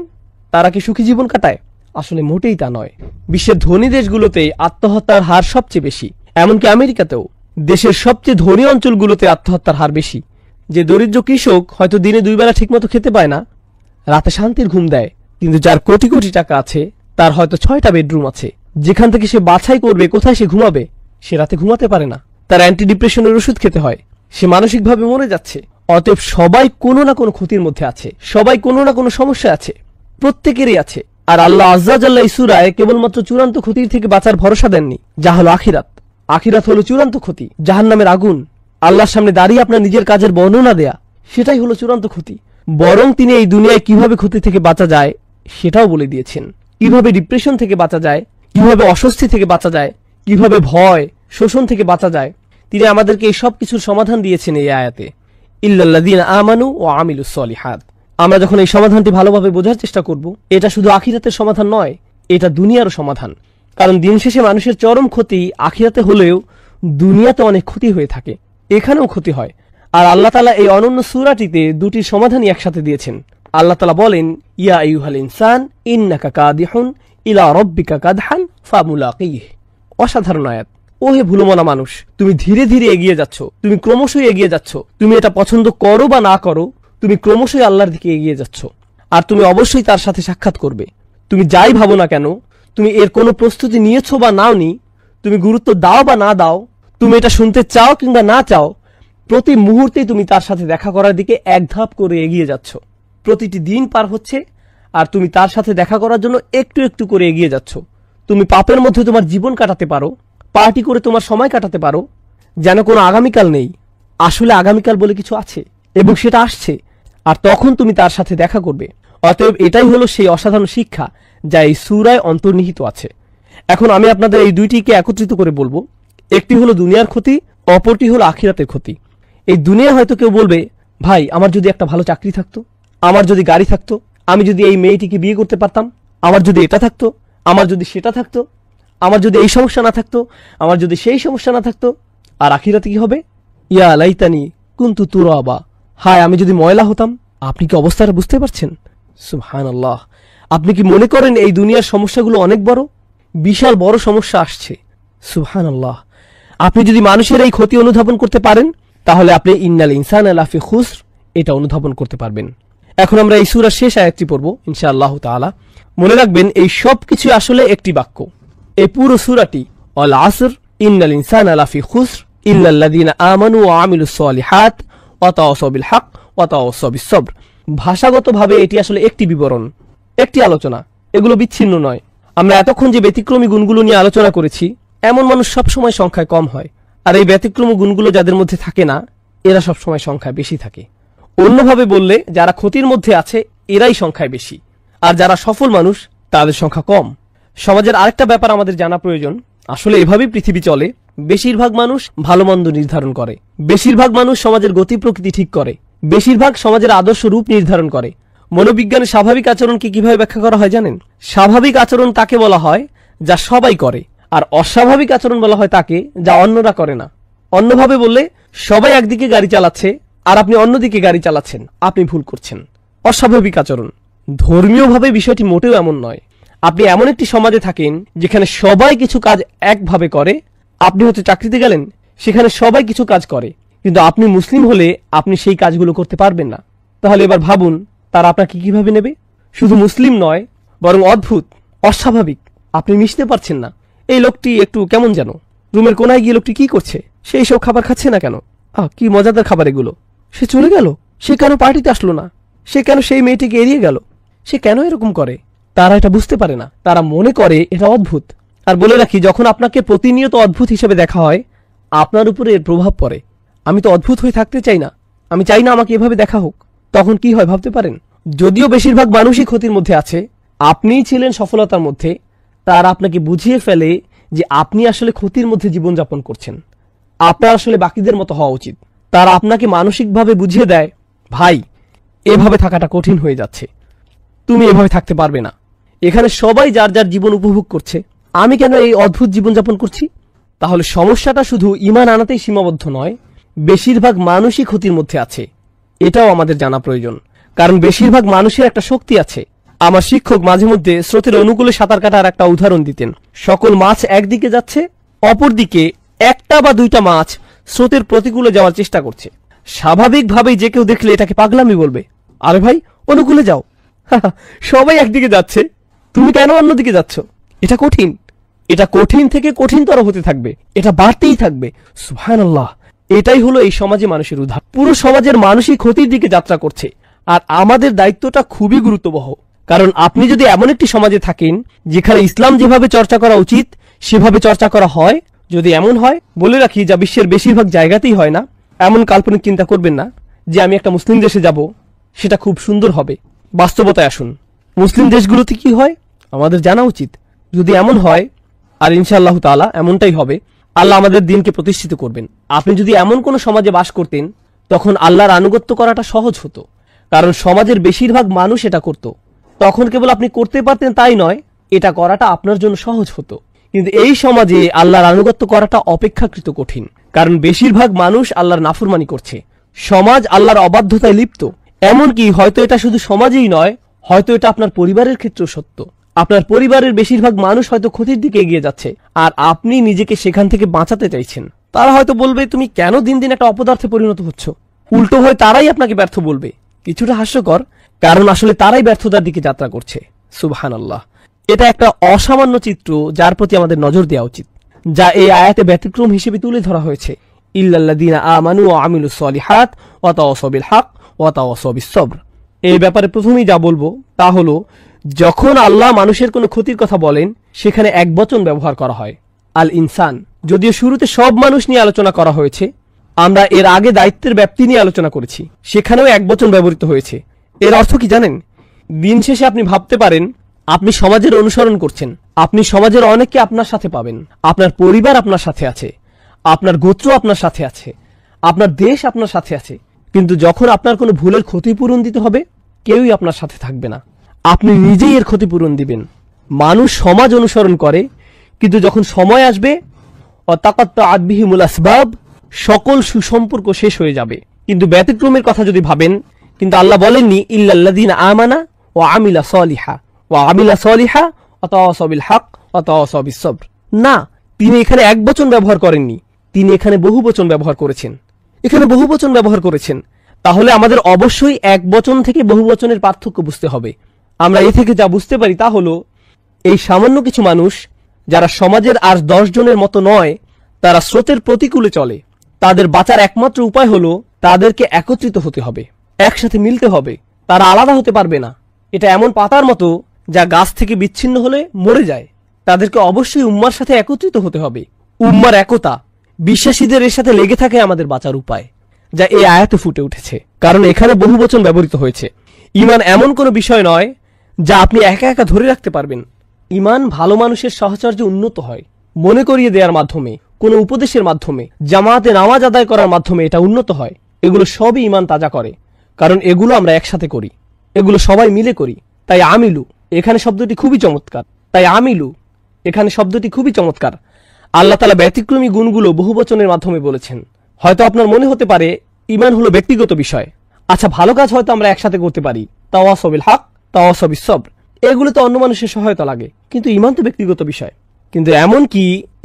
তারা কি সুখী জীবন কাটায়? আসলে মোটেই তা নয়। বিশ্বের ধনী দেশগুলোতে আত্মহত্যার হার সবচেয়ে বেশি, এমনকি আমেরিকাতেও। দেশের সবচেয়ে ধনী অঞ্চলগুলোতে আত্মহত্যার হার বেশি। যে দরিদ্র কৃষক হয়তো দিনে 2 বেলা ঠিকমতো খেতে পায় না, রাতে শান্তির ঘুম দেয়, কিন্তু যার কোটি কোটি টাকা আছে, তার হয়তো 6টা বেডরুম আছে, যেখান থেকে সে বাছাই করবে কোথায় সে ঘুমাবে, সে রাতে ঘুমাতে পারে না, তার অ্যান্টি ডিপ্রেশনের ওষুধ খেতে হয়, সে মানসিকভাবে মরে যাচ্ছে। অতএব সবাই কোনো না কোনো ক্ষতির মধ্যে আছে, সবাই কোনো না কোনো সমস্যা আছে, প্রত্যেকেরই আছে। আর আল্লাহ আজ্জা জাল্লা এই সূরায় কেবলমাত্র চূড়ান্ত ক্ষতির থেকে বাঁচার ভরসা দেননি, যা হলো আখিরাত। আখিরাত হলো চূড়ান্ত ক্ষতি, জাহান্নামের আগুন, আল্লাহর সামনে দাঁড়িয়ে আপনার নিজের কাজের বর্ণনা দেয়া, সেটাই হলো চূড়ান্ত ক্ষতি। বরং তিনি এই দুনিয়ায় কিভাবে ক্ষতি থেকে বাঁচা যায় সেটাও বলে দিয়েছেন। কিভাবে ডিপ্রেশন থেকে বাঁচা যায়, কিভাবে অস্বস্তি থেকে বাঁচা যায়, কিভাবে ভয় শোষণ থেকে বাঁচা যায়, তিনি আমাদেরকে এই সব কিছুর সমাধান দিয়েছেন এই আয়াতে। ইল্লাল্লাযীনা আমানু ওয়া আমিলুস সলিহাত। আমরা যখন এই সমাধানটি ভালোভাবে বোঝার চেষ্টা করব, এটা শুধু আখিরাতের সমাধান নয়, এটা দুনিয়ারও সমাধান। কারণ দিন শেষে মানুষের চরম ক্ষতি আখিরাতে হলেও দুনিয়াতে অনেক ক্ষতি হয়ে থাকে, এখানেও ক্ষতি হয়। আর আল্লাহ তাআলা এই অনন্য সূরাটিতে দুটির সমাধানই একসাথে দিয়েছেন। আল্লাহ তাআলা বলেন, ইয়া আইয়ুহাল ইনসান ইন্নাকা কাদিহুন ইলা রাব্বিকা কাদহান ফামুলাকিহ। অসাধারণ আয়াত। ও হে ভুলমনা মানুষ, তুমি ধীরে ধীরে এগিয়ে যাচ্ছ, তুমি ক্রমশই এগিয়ে যাচ্ছ। তুমি এটা পছন্দ করো বা না করো, তুমি ক্রমশই আল্লাহর দিকে এগিয়ে যাচ্ছ। আর তুমি অবশ্যই তার সাথে সাক্ষাৎ করবে। তুমি যাই ভাবো না কেন, তুমি এর কোনো প্রস্তুতি নিয়েছো বা নাওনি, তুমি গুরুত্ব দাও বা না দাও, তুমি এটা শুনতে চাও কিংবা না চাও, প্রতি মুহূর্তে তুমি তার সাথে দেখা করার দিকে এক ধাপ করে এগিয়ে যাচ্ছ। প্রতিটি দিন পার হচ্ছে আর তুমি তার সাথে দেখা করার জন্য একটু একটু করে এগিয়ে যাচ্ছ। তুমি পাপের মধ্যে তোমার জীবন কাটাতে পারো, পার্টি করে তোমার সময় কাটাতে পারো, যেন কোনো আগামীকাল নেই। আসলে আগামীকাল বলে কিছু আছে এবং সেটা আসছে, আর তখন তুমি তার সাথে দেখা করবে। অতএব এটাই হলো সেই অসাধারণ শিক্ষা যা এই সূরায় অন্তর্নিহিত আছে। এখন আমি আপনাদের এই দুইটিকে একত্রিত করে বলবো। একটি হলো দুনিয়ার ক্ষতি, অপরটি হলো আখিরাতের ক্ষতি। এই দুনিয়া হয়তো কেউ বলবে, ভাই আমার যদি একটা ভালো চাকরি থাকতো, আমার যদি গাড়ি থাকতো, আমি যদি এই মেয়েটিকে বিয়ে করতে পারতাম, আমার যদি এটা থাকতো, আমার যদি সেটা থাকতো, আমার যদি এই সমস্যা না থাকতো, আমার যদি সেই সমস্যা না থাকতো। আর আখিরাতে কি হবে? ইয়া লাইতানি কুনতু তুরাবা, হায় আমি যদি ময়লা হতাম। আপনি কি অবস্থাটা বুঝতে পারছেন? সুবহানাল্লাহ। আপনি কি মনে করেন এই দুনিয়ার সমস্যাগুলো অনেক বড়? বিশাল বড় সমস্যা আসছে। সুবহানাল্লাহ। আপনি যদি মানুষের এই ক্ষতি অনুধাবন করতে পারেন, তাহলে আপনি ইন্নাল ইনসানা লাফি খুসর এটা অনুধাবন করতে পারবেন। এখন আমরা এই সূরার শেষ আয়াতটি পড়ব ইনশাআল্লাহ তাআলা। মনে রাখবেন এই সব কিছু আসলে একটি বাক্য। এই পুরো সূরাটি আল আসর ইন্নাল ইনসানা লাফি খুসর ইল্লাল্লাযীনা আমানু ওয়া আমিলুস সালিহাত ওয়া তাওয়াসাউ বিল হক ওয়া তাওয়াসাউ বিস সবর। ভাষাগতভাবে এটি আসলে একটি বিবরণ, একটি আলোচনা, এগুলো বিচ্ছিন্ন নয়। আমরা এতক্ষণ যে ব্যতিক্রমী গুণগুলো নিয়ে আলোচনা করেছি, এমন মানুষ সবসময় সংখ্যায় কম হয়, আর এই ব্যতিক্রমী গুণগুলো যাদের মধ্যে থাকে না, এরা সবসময় সংখ্যায় বেশি থাকে। অন্যভাবে বললে, যারা ক্ষতির মধ্যে আছে এরাই সংখ্যায় বেশি, আর যারা সফল মানুষ তাদের সংখ্যা কম। সমাজের আরেকটা ব্যাপার আমাদের জানা প্রয়োজন। আসলে এভাবেই পৃথিবী চলে। বেশিরভাগ মানুষ ভালো মন্দ নির্ধারণ করে, বেশিরভাগ মানুষ সমাজের গতি প্রকৃতি ঠিক করে, বেশিরভাগ সমাজের আদর্শ রূপ নির্ধারণ করে। মনোবিজ্ঞানে স্বাভাবিক আচরণকে কিভাবে ব্যাখ্যা করা হয় জানেন? স্বাভাবিক আচরণ তাকে বলা হয় যা সবাই করে, আর অস্বাভাবিক আচরণ বলা হয় তাকে যা অন্যরা করে না। অন্যভাবে বললে, সবাই একদিকে গাড়ি চালাচ্ছে আর আপনি অন্যদিকে গাড়ি চালাচ্ছেন, আপনি ভুল করছেন। অস্বাভাবিক আচরণ। ধর্মীয়ভাবে বিষয়টি মোটেও এমন নয়। আপনি এমন একটি সমাজে থাকেন যেখানে সবাই কিছু কাজ একভাবে করে। আপনি হয়তো চাকরিতে গেলেন, সেখানে সবাই কিছু কাজ করে, কিন্তু আপনি মুসলিম হলে আপনি সেই কাজগুলো করতে পারবেন না। তাহলে এবার ভাবুন, তারা আপনাকে কিভাবে নেবে? শুধু মুসলিম নয়, বরং অদ্ভুত, অস্বাভাবিক। আপনি মিশতে পারছেন না। এই লোকটি একটু কেমন যেন। রুমের কোনায় গিয়ে লোকটি কি করছে? সে এইসব খাবার খাচ্ছে না কেন? কি মজাদার খাবার এগুলো। সে চলে গেল, সে কেন পার্টিতে আসলো না? সে কেন সেই মেয়েটিকে এড়িয়ে গেল? সে কেন এরকম করে? তারা এটা বুঝতে পারে না, তারা মনে করে এটা অদ্ভুত। আর বলে রাখি, যখন আপনাকে প্রতিনিয়ত অদ্ভুত হিসেবে দেখা হয়, আপনার উপরে এর প্রভাব পড়ে। আমি তো অদ্ভুত হয়ে থাকতে চাই না, আমি চাই না আমাকে এভাবে দেখা হোক। তখন কি হয় ভাবতে পারেন? যদিও বেশিরভাগ মানুষই ক্ষতির মধ্যে আছে, আপনিই ছিলেন সফলতার মধ্যে, তারা আপনাকে বুঝিয়ে ফেলে যে আপনি আসলে ক্ষতির মধ্যে জীবনযাপন করছেন। আপনার আসলে বাকিদের মতো হওয়া উচিত। তারা আপনাকে মানসিকভাবে বুঝিয়ে দেয়, ভাই এভাবে থাকাটা কঠিন হয়ে যাচ্ছে, তুমি এভাবে থাকতে পারবে না। এখানে সবাই যার যার জীবন উপভোগ করছে, আমি কেন এই অদ্ভুত জীবনযাপন করছি? তাহলে সমস্যাটা শুধু ঈমান আনাতেই সীমাবদ্ধ নয়, বেশিরভাগ মানুষই ক্ষতির মধ্যে আছে, এটাও আমাদের জানা প্রয়োজন। কারণ বেশিরভাগ মানুষের একটা শক্তি আছে। আমার শিক্ষক মাঝে মধ্যে স্রোতের অনুকূলে সাঁতার কাটার একটা উদাহরণ দিতেন। সকল মাছ একদিকে যাচ্ছে, অপরদিকে একটা বা দুইটা মাছ স্রোতের প্রতিকূলে যাওয়ার চেষ্টা করছে। স্বাভাবিকভাবেই যে কেউ দেখলে এটাকে পাগলামি বলবে, আরে ভাই অনুকূলে যাও, সবাই একদিকে যাচ্ছে, তুমি কেন অন্যদিকে যাচ্ছ? এটা কঠিন, এটা কঠিন থেকে কঠিনতর হতে থাকবে, এটা বাড়তেই থাকবে। সুবহানাল্লাহ। এটাই হলো এই সমাজে মানুষের উদাহরণ। পুরো সমাজের মানুষই ক্ষতির দিকে যাত্রা করছে, আর আমাদের দায়িত্বটা খুবই গুরুত্ববহ। কারণ আপনি যদি এমন একটি সমাজে থাকেন যেখানে ইসলাম যেভাবে চর্চা করা উচিত সেভাবে চর্চা করা হয়, যদি এমন হয়, বলে রাখি যা বিশ্বের বেশিরভাগ জায়গাতেই হয় না, এমন কাল্পনিক চিন্তা করবেন না যে আমি একটা মুসলিম দেশে যাব, সেটা খুব সুন্দর হবে। বাস্তবতায় আসুন, মুসলিম দেশগুলোতে কি হয় আমাদের জানা উচিত। যদি এমন হয়, আর ইনশাআল্লাহ তাআলা এমনটাই হবে, আল্লাহ আমাদের দিনকে প্রতিষ্ঠিত করবেন। আপনি যদি এমন কোন সমাজে বাস করতেন, তখন আল্লাহর আনুগত্য করাটা সহজ হতো, কারণ সমাজের বেশিরভাগ মানুষ এটা করত। তখন কেবল আপনি করতে পারতেন তাই নয়, এটা করাটা আপনার জন্য সহজ হতো। কিন্তু এই সমাজে আল্লাহর আনুগত্য করাটা অপেক্ষাকৃত কঠিন, কারণ বেশিরভাগ মানুষ আল্লাহর নাফরমানি করছে। সমাজ আল্লাহর অবাধ্যতায় লিপ্ত। এমনকি হয়তো এটা শুধু সমাজেই নয়, হয়তো এটা আপনার পরিবারের ক্ষেত্রেও সত্য। আপনার পরিবারের বেশিরভাগ মানুষ হয়তো ক্ষতির দিকে এগিয়ে যাচ্ছে, আর আপনি নিজেকে সেখান থেকে বাঁচাতে চাইছেন। তারা হয়তো বলবে, তুমি কেন দিন দিন একটা অপদার্থে পরিণত হচ্ছ। উল্টো হয়ে তারাই আপনাকে ব্যর্থ বলবে। কিছুটা হাস্যকর, কারণ আসলে তারাই ব্যর্থতার দিকে যাত্রা করছে। সুবহানাল্লাহ। এটা একটা অসামান্য চিত্র যার প্রতি আমাদের নজর দেওয়া উচিত, যা এই আয়াতে ব্যতিক্রম হিসেবে তুলে ধরা হয়েছে। ইল্লাল্লাযীনা আমানু ওয়া আমিলুস সলিহাত ওয়া তাওয়াসাউ বিল হক ওয়া তাওয়াসাউ বিস সবর। এই ব্যাপারে প্রথমেই যা বলবো তা হলো, যখন আল্লাহ মানুষের কোনো ক্ষতির কথা বলেন সেখানে এক বচন ব্যবহার করা হয়, আল ইনসান। যদিও শুরুতে সব মানুষ নিয়ে আলোচনা করা হয়েছে, আমরা এর আগে দায়িত্বের ব্যাপ্তি নিয়ে আলোচনা করেছি, সেখানেও এক বচন ব্যবহৃত হয়েছে। এর অর্থ কি জানেন? দিন শেষে আপনি ভাবতে পারেন আপনি সমাজের অনুসরণ করছেন, আপনি সমাজের অনেককে আপনার সাথে পাবেন, আপনার পরিবার আপনার সাথে আছে, আপনার গোত্র আপনার সাথে আছে, আপনার দেশ আপনার সাথে আছে, কিন্তু যখন আপনার কোনো ভুলের ক্ষতিপূরণ দিতে হবে কেউই আপনার সাথে থাকবে না, আপনি নিজেই এর ক্ষতিপূরণ দিবেন। মানুষ সমাজ অনুসরণ করে, কিন্তু যখন সময় আসবে অতাকাত্তাআত বিহিমুল আসবাব, সকল সুসম্পর্ক শেষ হয়ে যাবে। কিন্তু ব্যতিক্রমের কথা যদি ভাবেন, কিন্তু আল্লাহ বলেননি ইল্লাল্লাযীনা আমানা ওয়া আমিলা সলিহা ওয়া আমিলা সলিহা ওয়া তাওয়াসাউ বিল হক ওয়া তাওয়াসাউ বিস সবর। না, তিনি এখানে এক বচন ব্যবহার করেননি, তিনি এখানে বহু বচন ব্যবহার করেছেন। এখানে বহু বচন ব্যবহার করেছেন, তাহলে আমাদের অবশ্যই এক বচন থেকে বহু বচনের পার্থক্য বুঝতে হবে। আমরা এ থেকে যা বুঝতে পারি তা হলো, এই সামান্য কিছু মানুষ যারা সমাজের আর 10 জনের মতো নয়, তারা স্রোতের প্রতিকূলে চলে, তাদের বাঁচার একমাত্র উপায় হলো তাদেরকে একত্রিত হতে হবে, একসাথে মিলতে হবে। তারা আলাদা হতে পারবে না। এটা এমন পাতার মতো যা গাছ থেকে বিচ্ছিন্ন হলে মরে যায়। তাদেরকে অবশ্যই উম্মার সাথে একত্রিত হতে হবে। উম্মার একতা, বিশ্বাসীদের এর সাথে লেগে থাকে আমাদের বাঁচার উপায়, যা এই আয়াতে ফুটে উঠেছে। কারণ এখানে বহু বচন ব্যবহৃত হয়েছে। ঈমান এমন কোনো বিষয় নয় যা আপনি একা একা ধরে রাখতে পারবেন। ঈমান ভালো মানুষের সাহচর্যে উন্নত হয়, মনে করিয়ে দেওয়ার মাধ্যমে, কোনো উপদেশের মাধ্যমে, জামাতে নামাজ আদায় করার মাধ্যমে এটা উন্নত হয়। এগুলো সবই ঈমান তাজা করে, কারণ এগুলো আমরা একসাথে করি, এগুলো সবাই মিলে করি। তাই আমিলু এখানে শব্দটি খুবই চমৎকার। এখানে শব্দটি খুবই চমৎকার। আল্লাহ তাআলা ব্যতিক্রমী গুণগুলো বহু বচনের মাধ্যমে বলেছেন। হয়তো আপনার মনে হতে পারে ঈমান হলো ব্যক্তিগত বিষয়। আচ্ছা, ভালো কাজ হয়তো আমরা একসাথে করতে পারি, তাওয়াসাউ বিল হক তাওয়াসাউ বিস সবর, এগুলো তো অন্য মানুষের সহায়তা লাগে, কিন্তু ঈমান তো ব্যক্তিগত বিষয়। কিন্তু এমন কি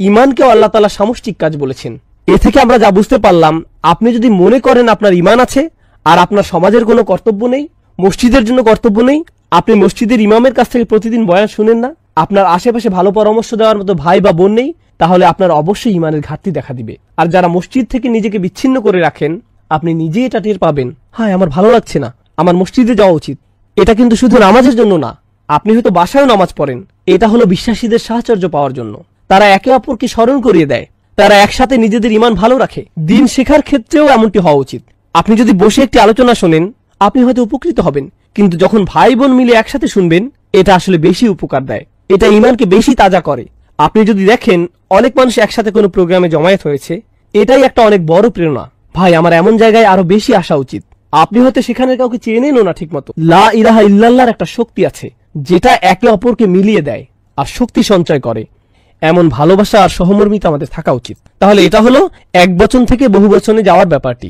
ঈমানকেও আল্লাহ তাআলা সামষ্টিক কাজ বলেছেন। এ থেকে আমরা যা বুঝতে পারলাম, আপনি যদি মনে করেন আপনার ঈমান আছে আর আপনার সমাজের কোনো কর্তব্য নেই, মসজিদের জন্য কর্তব্য নেই, আপনি মসজিদের ইমামের কাছ থেকে প্রতিদিন বয়ান শুনেন না, আপনার আশেপাশে ভালো পরামর্শ দেওয়ার মতো ভাই বা বোন নেই, তাহলে আপনার অবশ্যই ঈমানের ঘাটতি দেখা দিবে। আর যারা মসজিদ থেকে নিজেকে বিচ্ছিন্ন করে রাখেন, আপনি নিজেই এটা টের পাবেন, হায় আমার ভালো লাগছে না, আমার মসজিদে যাওয়া উচিত। এটা কিন্তু শুধু নামাজের জন্য না, আপনি হয়তো বাসায়ও নামাজ পড়েন, এটা হলো বিশ্বাসীদের সাহচর্য পাওয়ার জন্য। তারা একে অপরকে স্মরণ করিয়ে দেয়, তারা একসাথে নিজেদের ঈমান ভালো রাখে। দিন শেখার ক্ষেত্রেও এমনটি হওয়া উচিত। আপনি যদি বসে একটি আলোচনা শোনেন, আপনি হয়তো উপকৃত হবেন, কিন্তু যখন ভাই বোন মিলে একসাথে শুনবেন, এটা আসলে বেশি উপকার দেয়, এটা ঈমানকে বেশি তাজা করে। আপনি যদি দেখেন অনেক মানুষ একসাথে কোনো প্রোগ্রামে জমায়েত হয়েছে, এটাই একটা অনেক বড় প্রেরণা। ভাই, আমার এমন জায়গায় আরো বেশি আসা উচিত। আপনি হয়তো সেখানে কাউকে চেনেনও না ঠিক মতো। লা ইলাহা ইল্লাল্লাহর একটা শক্তি আছে, যেটা একে অপরকে মিলিয়ে দেয় আর শক্তি সঞ্চয় করে। এমন ভালোবাসা আর সহমর্মিতা আমাদের থাকা উচিত। তাহলে এটা হলো এক বচন থেকে বহু বচনে যাওয়ার ব্যাপারটি।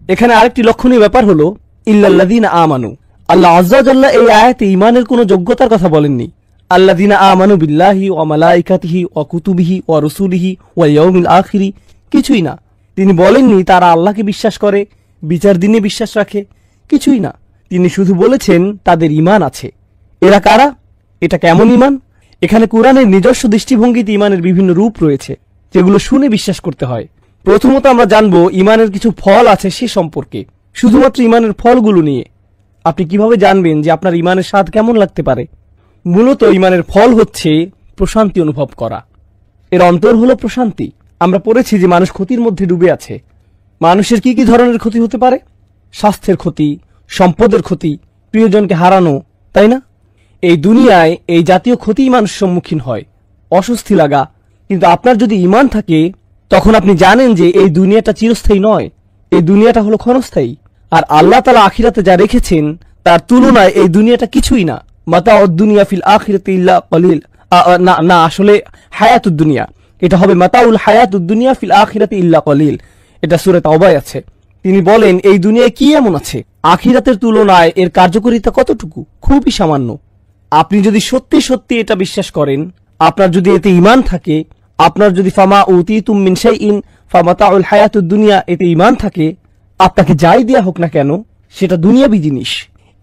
এখানে আরেকটি লক্ষণীয় ব্যাপার হলো ইল্লাল্লাযীনা আমানু। আল্লাহ আযজা ওয়া জাল্লা এই আয়াতে ঈমানের কোনো যোগ্যতার কথা বলেননি। আল্লাযীনা আমানু বিল্লাহি ওয়া মালাইকাতিহি ওয়া কুতুবিহি ওয়া রুসুলিহি ওয়া ইয়াউমিল আখিরি, কিছুই না। তিনি বলেননি তারা আল্লাহকে বিশ্বাস করে, বিচার দিনে বিশ্বাস রাখে, কিছুই না। তিনি শুধু বলেছেন তাদের ঈমান আছে। এরা কারা? এটা কেমন ঈমান? এখানে কোরআনের নিজস্ব দৃষ্টিভঙ্গিতে ঈমানের বিভিন্ন রূপ রয়েছে, যেগুলো শুনে বিশ্বাস করতে হয়। প্রথমত আমরা জানবো ঈমানের কিছু ফল আছে সে সম্পর্কে। শুধুমাত্র ঈমানের ফলগুলো নিয়ে আপনি কিভাবে জানবেন যে আপনার ঈমানের স্বাদ কেমন লাগতে পারে? মূলত ঈমানের ফল হচ্ছে প্রশান্তি অনুভব করা। এর অন্তর হলো প্রশান্তি। আমরা পড়েছি যে মানুষ ক্ষতির মধ্যে ডুবে আছে। মানুষের কি কি ধরনের ক্ষতি হতে পারে? স্বাস্থ্যের ক্ষতি, সম্পদের ক্ষতি, প্রিয়জনকে হারানো, তাই না? এই দুনিয়ায় এই জাতীয় ক্ষতিই মানুষ সম্মুখীন হয়, অস্বস্তি লাগা। কিন্তু আপনার যদি ঈমান থাকে, তখন আপনি জানেন যে এই দুনিয়াটা চিরস্থায়ী নয়, এই দুনিয়াটা হলো ক্ষণস্থায়ী। আর আল্লাহ তাআলা আখিরাতে যা রেখেছেন তার তুলনায় এই দুনিয়াটা কিছুই না। মাতাউদ দুনিয়া ফিল আখিরাতি ইল্লা কলিল। না, আসলে হায়াতুদ দুনিয়া, এটা হবে মাতাউল হায়াতুদ দুনিয়া ফিল আখিরাতি ইল্লা কলিল। এটা সূরা তাওবায় আছে। তিনি বলেন এই দুনিয়ায় কি এমন আছে, আখিরাতের তুলনায় এর কার্যকারিতা কতটুকু? খুবই সামান্য। আপনি যদি সত্যি সত্যি এটা বিশ্বাস করেন, আপনার যদি এতে ঈমান থাকে, আপনার যদি ফামা উতিতুম মিন শাইইন ফামাতাউল হায়াতুদ দুনিয়া এতে ঈমান থাকে, আপনাকে যাই দেয়া হোক না কেন সেটা দুনিয়াবী জিনিস।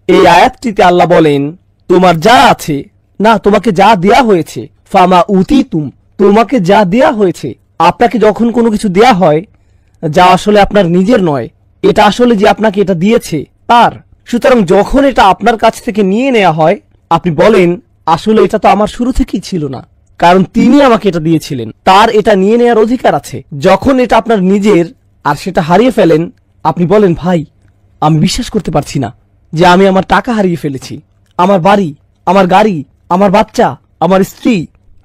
এই আয়াতটিতে আল্লাহ বলেন তোমার যা আছে, না তোমাকে যা দেয়া হয়েছে, ফামা উতিতুম তোমাকে যা দেয়া হয়েছে। আপনাকে যখন কোনো কিছু দেয়া হয় যা আসলে আপনার নিজের নয়, এটা আসলে যে আপনাকে এটা দিয়েছে তার। সুতরাং যখন এটা আপনার কাছ থেকে নিয়ে নেওয়া হয়, আপনি বলেন আসলে এটা তো আমার শুরু থেকেই ছিল না, কারণ তিনি আমাকে এটা দিয়েছিলেন, তার এটা নিয়ে নেওয়ার অধিকার আছে। যখন এটা আপনার নিজের আর সেটা হারিয়ে ফেলেন, আপনি বলেন ভাই আমি বিশ্বাস করতে পারছি না যে আমি আমার টাকা হারিয়ে ফেলেছি, আমার বাড়ি, আমার গাড়ি, আমার বাচ্চা, আমার স্ত্রী।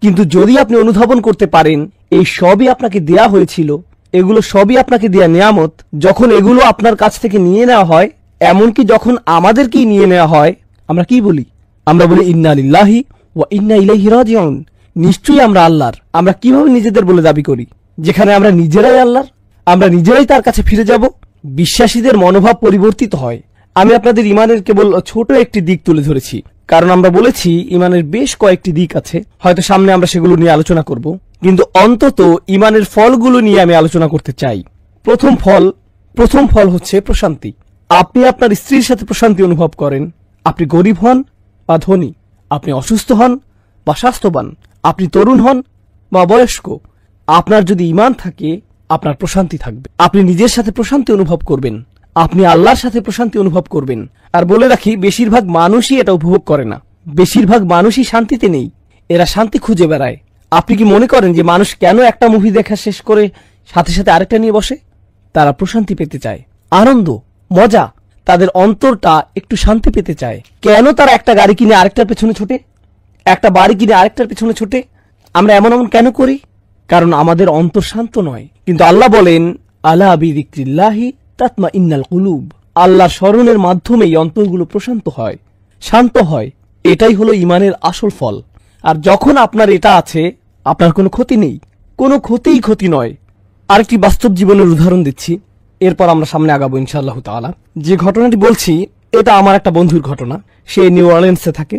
কিন্তু যদি আপনি অনুধাবন করতে পারেন এই সবই আপনাকে দেয়া হয়েছিল, এগুলো সবই আপনাকে দেয়া নিয়ামত, যখন এগুলো আপনার কাছ থেকে নিয়ে নেওয়া হয়, এমনকি যখন আমাদেরকেই নিয়ে নেওয়া হয়, আমরা কি বলি? আমরা বলি ইন্না লিল্লাহি ওয়া ইন্না ইলাইহি রাজিউন। নিশ্চয়ই আমরা আল্লাহর। আমরা কিভাবে নিজেদের বলে দাবি করি, যেখানে আমরা নিজেরাই আল্লাহর, আমরা নিজেরাই তার কাছে ফিরে যাব? বিশ্বাসীদের মনোভাব পরিবর্তিত হয়। আমি আপনাদের ইমানের কেবল ছোট একটি দিক তুলে ধরেছি, কারণ আমরা বলেছি ইমানের বেশ কয়েকটি দিক আছে, হয়তো সামনে আমরা সেগুলো নিয়ে আলোচনা করব, কিন্তু অন্তত ইমানের ফলগুলো নিয়ে আমি আলোচনা করতে চাই। প্রথম ফল হচ্ছে প্রশান্তি। আপনি আপনার স্ত্রীর সাথে প্রশান্তি অনুভব করেন, আপনি গরিব হন বা ধনী, আপনি অসুস্থ হন বা স্বাস্থ্যবান, আপনি তরুণ হন বা বয়স্ক, আপনার যদি ঈমান থাকে আপনার প্রশান্তি থাকবে। আপনি নিজের সাথে প্রশান্তি অনুভব করবেন, আপনি আল্লাহর সাথে প্রশান্তি অনুভব করবেন। আর বলে রাখি, বেশিরভাগ মানুষই এটা উপভোগ করে না, বেশিরভাগ মানুষই শান্তিতে নেই, এরা শান্তি খুঁজে বেড়ায়। আপনি কি মনে করেন যে মানুষ কেন একটা মুভি দেখা শেষ করে সাথে সাথে আরেকটা নিয়ে বসে? তারা প্রশান্তি পেতে চায়, আনন্দ, মজা, তাদের অন্তরটা একটু শান্তি পেতে চায়। কেন তারা একটা গাড়ি কিনে আরেকটার পেছনে ছোটে, একটা বাড়ি কিনে আরেকটার পেছনে ছোটে? আমরা এমন কেন করি? কারণ আমাদের অন্তর শান্ত নয়। কিন্তু আল্লাহ বলেন আলা বিযিকরিল্লাহি তাতমাইন্নাল কুলুব, আল্লাহর স্মরণের মাধ্যমেই অন্তরগুলো প্রশান্ত হয়, শান্ত হয়। এটাই হলো ঈমানের আসল ফল। আর যখন আপনার এটা আছে, আপনার কোনো ক্ষতি নেই, কোনো ক্ষতি নয়। আরেকটি বাস্তব জীবনের উদাহরণ দিচ্ছি, এরপর আমরা সামনে আগাবো ইনশাআল্লাহ তাআলা। যে ঘটনাটি বলছি এটা আমার একটা বন্ধুর ঘটনা। সে নিউ অরলিন্সে থাকে।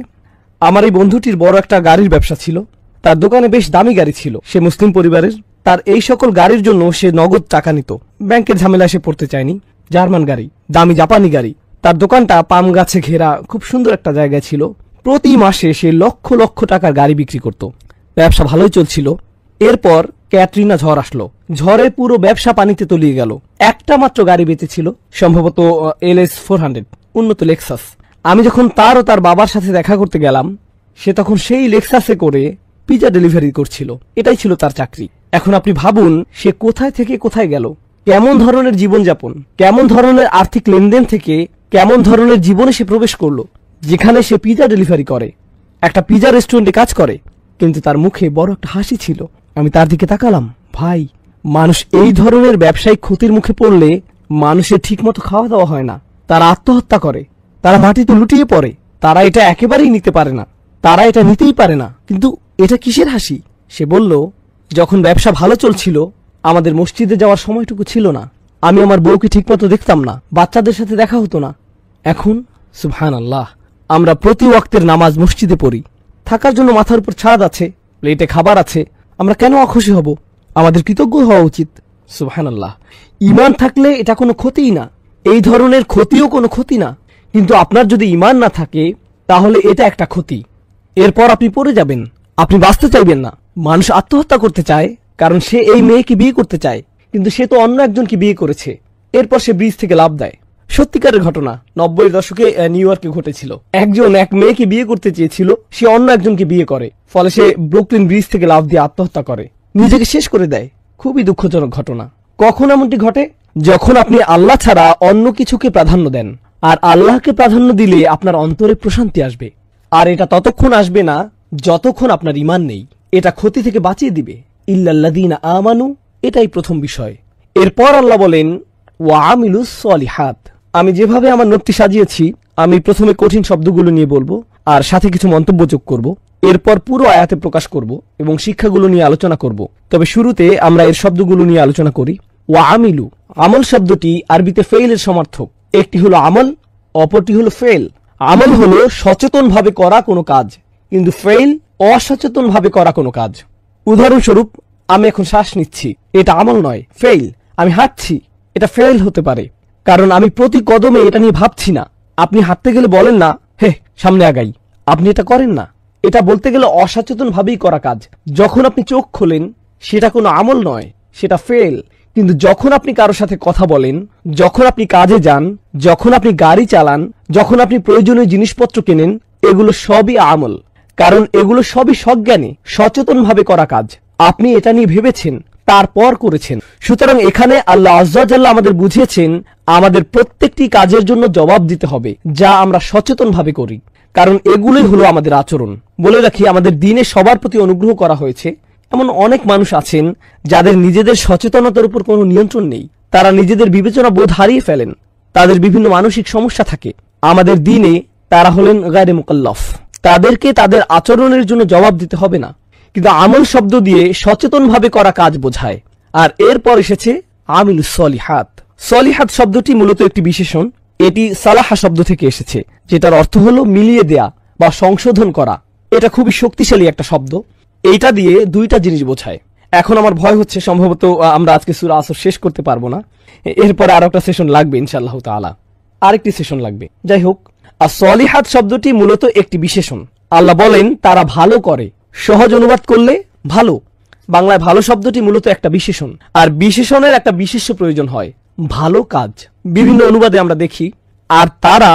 আমার এই বন্ধুটির বড় একটা গাড়ির ব্যবসা ছিল, তার দোকানে বেশ দামি গাড়ি ছিল। সে মুসলিম পরিবারের, তার এই সকল গাড়ির জন্য সে নগদ টাকা নিত, ব্যাংকের ঝামেলা সে পড়তে চায়নি। জার্মান গাড়ি, দামি জাপানি গাড়ি। তার দোকানটা পাম গাছে ঘেরা খুব সুন্দর একটা জায়গায় ছিল। প্রতি মাসে সে লক্ষ লক্ষ টাকার গাড়ি বিক্রি করত, ব্যবসা ভালোই চলছিল। এরপর ক্যাটরিনা ঝড় আসলো, ঝড়ে পুরো ব্যবসা পানিতে তলিয়ে গেল। একটা মাত্র গাড়ি বেঁচেছিল, সম্ভবত LS 400, উন্নত লেক্সাস। আমি যখন তার ও তার বাবার সাথে দেখা করতে গেলাম, সে তখন সেই লেক্সাসে করে পিজা ডেলিভারি করছিল। এটাই ছিল তার চাকরি। এখন আপনি ভাবুন সে কোথায় থেকে কোথায় গেল, কেমন ধরনের জীবনযাপন, কেমন ধরনের আর্থিক লেনদেন থেকে কেমন ধরনের জীবনে সে প্রবেশ করলো, যেখানে সে পিজা ডেলিভারি করে, একটা পিজা রেস্টুরেন্টে কাজ করে, কিন্তু তার মুখে বড় একটা হাসি ছিল। আমি তার দিকে তাকালাম, ভাই, মানুষ এই ধরনের ব্যবসায়িক ক্ষতির মুখে পড়লে মানুষের ঠিকমতো খাওয়া দাওয়া হয় না, তারা আত্মহত্যা করে, তারা মাটিতে লুটিয়ে পড়ে, তারা এটা একেবারেই নিতে পারে না, তারা এটা নিতেই পারে না। কিন্তু এটা কিসের হাসি? সে বলল, যখন ব্যবসা ভালো চলছিল আমাদের মসজিদে যাওয়ার সময়টুকু ছিল না, আমি আমার বউকে ঠিকমতো দেখতাম না, বাচ্চাদের সাথে দেখা হতো না। এখন সুবহানাল্লাহ, আমরা প্রতি ওয়াক্তের নামাজ মসজিদে পড়ি, থাকার জন্য মাথার উপর ছাদ আছে, প্লেটে খাবার আছে, আমরা কেন অখুশি হব? আমাদের কৃতজ্ঞ হওয়া উচিত। সুবহানাল্লাহ, ঈমান থাকলে এটা কোনো ক্ষতিই না, এই ধরনের ক্ষতিও কোনো ক্ষতি না। কিন্তু আপনার যদি ঈমান না থাকে তাহলে এটা একটা ক্ষতি। এরপর আপনি পড়ে যাবেন, আপনি বাঁচতে চাইবেন না। মানুষ আত্মহত্যা করতে চায় কারণ সে এই মেয়েকে বিয়ে করতে চায়, কিন্তু সে তো অন্য একজনকে বিয়ে করেছে। এরপর সে ব্রিজ থেকে লাফ দেয়। সত্যিকারের ঘটনা, 90-এর দশকে নিউ ইয়র্কে ঘটেছিল। একজন এক মেয়েকে বিয়ে করতে চেয়েছিল, সে অন্য একজনকে বিয়ে করে, ফলে সে ব্রুকলিন ব্রিজ থেকে লাফ দিয়ে আত্মহত্যা করে, নিজেকে শেষ করে দেয়। খুবই দুঃখজনক ঘটনা। কখন এমনটি ঘটে? যখন আপনি আল্লাহ ছাড়া অন্য কিছুকে প্রাধান্য দেন। আর আল্লাহকে প্রাধান্য দিলে আপনার অন্তরে প্রশান্তি আসবে। আর এটা ততক্ষণ আসবে না যতক্ষণ আপনার ঈমান নেই। এটা ক্ষতি থেকে বাঁচিয়ে দিবে। ইল্লাল্লাযীনা আমানু, এটাই প্রথম বিষয়। এরপর আল্লাহ বলেন ওয়া আমিলুস সলিহাত। আমি যেভাবে আমার নোটটি সাজিয়েছি, আমি প্রথমে কঠিন শব্দগুলো নিয়ে বলবো আর সাথে কিছু মন্তব্য যোগ করব, এরপর পুরো আয়াতে প্রকাশ করব এবং শিক্ষাগুলো নিয়ে আলোচনা করব। তবে শুরুতে আমরা এর শব্দগুলো নিয়ে আলোচনা করি। ওয়া আমিলু, আমল শব্দটি আরবিতে ফেইলের সমার্থক। একটি হলো আমল, অপরটি হলো ফেল। আমল হলো সচেতনভাবে করা কোনো কাজ, কিন্তু ফেইল অসচেতনভাবে করা কোনো কাজ। উদাহরণস্বরূপ, আমি এখন শ্বাস নিচ্ছি, এটা আমল নয়, ফেইল। আমি হাঁটছি, এটা ফেইল হতে পারে, কারণ আমি প্রতি কদমে এটা নিয়ে ভাবছি না। আপনি হাঁটতে গেলে বলেন না, হে সামনে আগাই, আপনি এটা করেন না। এটা বলতে গেলে অসচেতনভাবেই করা কাজ। যখন আপনি চোখ খোলেন, সেটা কোনো আমল নয়, সেটা ফেল। কিন্তু যখন আপনি কারোর সাথে কথা বলেন, যখন আপনি কাজে যান, যখন আপনি গাড়ি চালান, যখন আপনি প্রয়োজনীয় জিনিসপত্র কেনেন, এগুলো সবই আমল, কারণ এগুলো সবই সজ্ঞানে সচেতনভাবে করা কাজ। আপনি এটা নিয়ে ভেবেছেন, তারপর করেছেন। সুতরাং এখানে আল্লাহ আজ্জা ওয়া জাল্লা আমাদের বুঝিয়েছেন আমাদের প্রত্যেকটি কাজের জন্য জবাব দিতে হবে, যা আমরা সচেতনভাবে করি, কারণ এগুলোই হলো আমাদের আচরণ। বলে রাখি, আমাদের দিনে সবার প্রতি অনুগ্রহ করা হয়েছে। এমন অনেক মানুষ আছেন যাদের নিজেদের সচেতনতার উপর কোনো নিয়ন্ত্রণ নেই। তারা নিজেদের বিবেচনা বোধ হারিয়ে ফেলেন, তাদের বিভিন্ন মানসিক সমস্যা থাকে। আমাদের দিনে তারা হলেন গায়রে মুকাল্লাফ, তাদেরকে তাদের আচরণের জন্য জবাব দিতে হবে না। কিন্তু আমল শব্দ দিয়ে সচেতনভাবে করা কাজ বোঝায়। আর এরপর এসেছে আমিলুস সলিহাত। সলিহাত শব্দটি মূলত একটি বিশেষণ। এটি সালাহা শব্দ থেকে এসেছে, যেটার অর্থ হলো মিলিয়ে দেয়া বা সংশোধন করা। এটা খুবই শক্তিশালী একটা শব্দ। এইটা দিয়ে দুইটা জিনিস বোঝায়। এখন আমার ভয় হচ্ছে সম্ভবত আমরা আজকে সূরা আসর শেষ করতে পারবো না। এরপরে আরো একটা সেশন লাগবে ইনশাআল্লাহ তাআলা, আরেকটি সেশন লাগবে। যাই হোক, আর সলিহাত শব্দটি মূলত একটি বিশেষণ। আল্লাহ বলেন তারা ভালো করে। সহজ অনুবাদ করলে ভালো। বাংলায় ভালো শব্দটি মূলত একটা বিশেষণ, আর বিশেষণের একটা বিশেষ প্রয়োজন হয়, ভালো কাজ। বিভিন্ন অনুবাদে আমরা দেখি আর তারা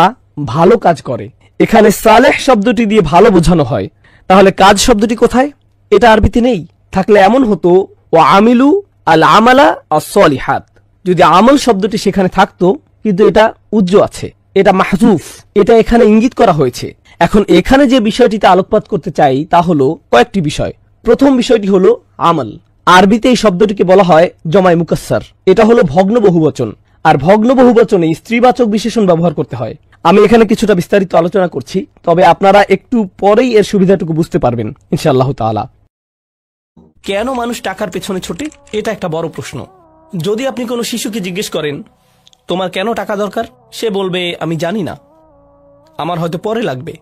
ভালো কাজ করে। এখানে সালেহ শব্দটি দিয়ে ভালো বোঝানো হয়, তাহলে কাজ শব্দটি কোথায়? এটা আরবিতে নেই। থাকলে এমন হতো ও আমিলু আল আমালা আস-সলিহাত। যদি আমল শব্দটি সেখানে থাকতো, কিন্তু এটা উজ্জ্ব আছে, এটা মাহজুফ, এটা এখানে ইঙ্গিত করা হয়েছে। এখন এখানে যে বিষয়টিতে আলোকপাত করতে চাই তা হলো কয়েকটি বিষয়। প্রথম বিষয়টি হলো আমল। আরবিতে এই শব্দটিকে বলা হয় জমায়ে মুকাসসার। এটা হলো ভগ্ন বহুবচন, আর ভগ্ন বহুবচনে স্ত্রীবাচক বিশেষণ ব্যবহার করতে হয়। আমি এখানে কিছুটা বিস্তারিত আলোচনা করছি, তবে আপনারা একটু পরেই এর সুবিধাটুকু বুঝতে পারবেন ইনশাআল্লাহ তাআলা। কেন মানুষ টাকার পেছনে ছোটে? এটা একটা বড় প্রশ্ন। যদি আপনি কোনো শিশুকে জিজ্ঞেস করেন তোমার কেন টাকা দরকার, সে বলবে আমি জানি না, আমার হয়তো পরে লাগবে।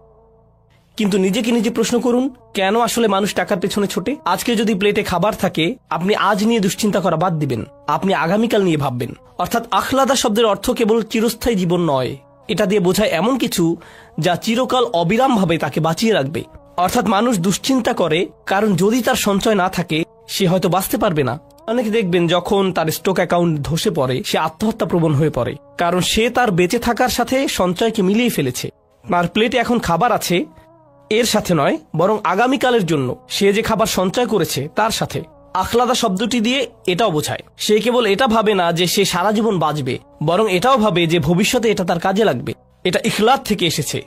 কিন্তু নিজেকে নিজে প্রশ্ন করুন, কেন আসলে মানুষ টাকার পেছনে ছোটে? আজকে যদি প্লেটে খাবার থাকে, আপনি আজ নিয়ে দুশ্চিন্তা করা বাদ দিবেন, আপনি আগামীকাল নিয়ে ভাববেন। অর্থাৎ আখলাদা শব্দের অর্থ কেবল চিরস্থায়ী জীবন নয়, এটা দিয়ে বোঝায় এমন কিছু যা চিরকাল অবিরামভাবে তাকে বাঁচিয়ে রাখবে। অর্থাৎ মানুষ দুশ্চিন্তা করে কারণ যদি তার সঞ্চয় না থাকে, সে হয়তো বাঁচতে পারবে না। অনেকে দেখবেন যখন তার স্টক অ্যাকাউন্ট ধসে পড়ে, সে আত্মহত্যা প্রবণ হয়ে পড়ে, কারণ সে তার বেঁচে থাকার সাথে সঞ্চয়কে মিলিয়ে ফেলেছে। তার প্লেটে এখন খাবার আছে, এর সাথে নয়, বরং আগামীকালের জন্য সে যে খাবার সঞ্চয় করেছে তার সাথে। আখলাদা শব্দটি দিয়ে এটাও বোঝায়, সে কেবল এটা ভাবে না যে সে সারা জীবন বাঁচবে, বরং এটাও ভাবে যে ভবিষ্যতে এটা তার কাজে লাগবে। এটা ইখলাদ থেকে এসেছে,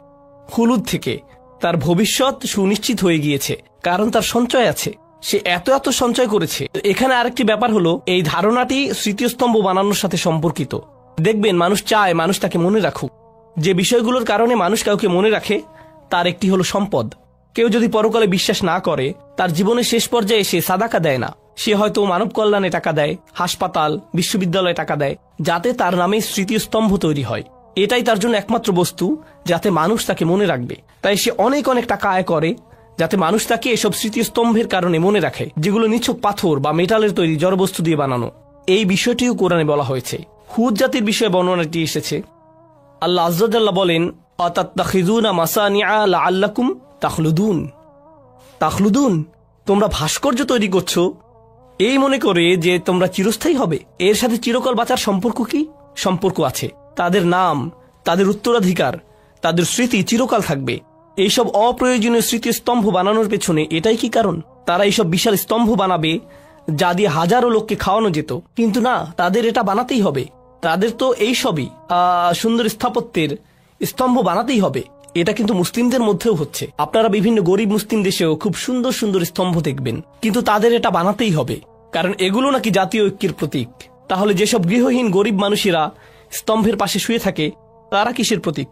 খুলুদ থেকে। তার ভবিষ্যৎ সুনিশ্চিত হয়ে গিয়েছে, কারণ তার সঞ্চয় আছে, সে এত এত সঞ্চয় করেছে। এখানে আরেকটি ব্যাপার হলো, এই ধারণাটি স্মৃতিস্তম্ভ বানানোর সাথে সম্পর্কিত। দেখবেন মানুষ চায় মানুষ তাকে মনে রাখুক। যে বিষয়গুলোর কারণে মানুষ কাউকে মনে রাখে তার একটি হলো সম্পদ। কেউ যদি পরকালে বিশ্বাস না করে, তার জীবনের শেষ পর্যায়ে সে সাদাকা দেয় না। সে হয়তো মানব কল্যাণে টাকা দেয়, হাসপাতাল, বিশ্ববিদ্যালয়ে টাকা দেয়, যাতে তার নামে স্মৃতিস্তম্ভ তৈরি হয়। এটাই তার জন্য একমাত্র বস্তু যাতে মানুষ তাকে মনে রাখবে। তাই সে অনেক অনেক টাকা আয় করে যাতে মানুষ তাকে এসব স্মৃতিস্তম্ভের কারণে মনে রাখে, যেগুলো নিছক পাথর বা মেটালের তৈরি জড়বস্তু দিয়ে বানানো। এই বিষয়টিও কোরআনে বলা হয়েছে। হুদ জাতির বিষয়ে বর্ণনাটি এসেছে। আল্লাহ আজ্জা ওয়া জাল্লা বলেন, আতাত্তাখিযুনা মাসানিআ লাআল্লাকুম তাখলুদুন। তাখলুদুন, তোমরা ভাস্কর্য তৈরি করছো এই মনে করে যে তোমরা চিরস্থায়ী হবে। এর সাথে চিরকাল বাঁচার সম্পর্ক কি? সম্পর্ক আছে। তাদের নাম, তাদের উত্তরাধিকার, তাদের স্মৃতি চিরকাল থাকবে। এইসব অপ্রয়োজনীয় স্মৃতিস্তম্ভ বানানোর পেছনে এটাই কি কারণ? তারা এইসব বিশাল স্তম্ভ বানাবে যা দিয়ে হাজারো লোককে খাওয়ানো যেত, কিন্তু না, তাদের এটা বানাতেই হবে। তাদের তো এই সবই সুন্দর স্থাপত্যের স্তম্ভ বানাতেই হবে। এটা কিন্তু মুসলিমদের মধ্যেও হচ্ছে। আপনারা বিভিন্ন গরিব মুসলিম দেশেও খুব সুন্দর সুন্দর স্তম্ভ দেখবেন, কিন্তু তাদের এটা বানাতেই হবে, কারণ এগুলো নাকি জাতীয় ঐক্যের প্রতীক। তাহলে যেসব গৃহহীন গরিব মানুষেরা স্তম্ভের পাশে শুয়ে থাকে, তারা কিসের প্রতীক?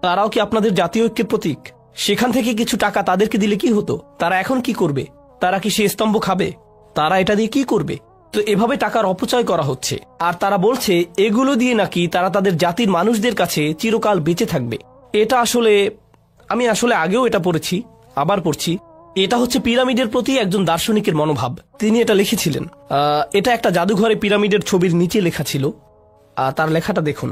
তারাও কি আপনাদের জাতীয় ঐক্যের প্রতীক? সেখান থেকে কিছু টাকা তাদেরকে দিলে কি হতো? তারা এখন কি করবে? তারা কি সেই স্তম্ভ খাবে? তারা এটা দিয়ে কি করবে? তো এভাবে টাকার অপচয় করা হচ্ছে। আর তারা বলছে এগুলো দিয়ে নাকি তারা তাদের জাতির মানুষদের কাছে চিরকাল বেঁচে থাকবে। এটা আসলে আমি আগেও এটা পড়েছি, আবার পড়ছি। এটা হচ্ছে পিরামিডের প্রতি একজন দার্শনিকের মনোভাব। তিনি এটা লিখেছিলেন। এটা একটা জাদুঘরে পিরামিডের ছবির নিচে লেখা ছিল। তার লেখাটা দেখুন,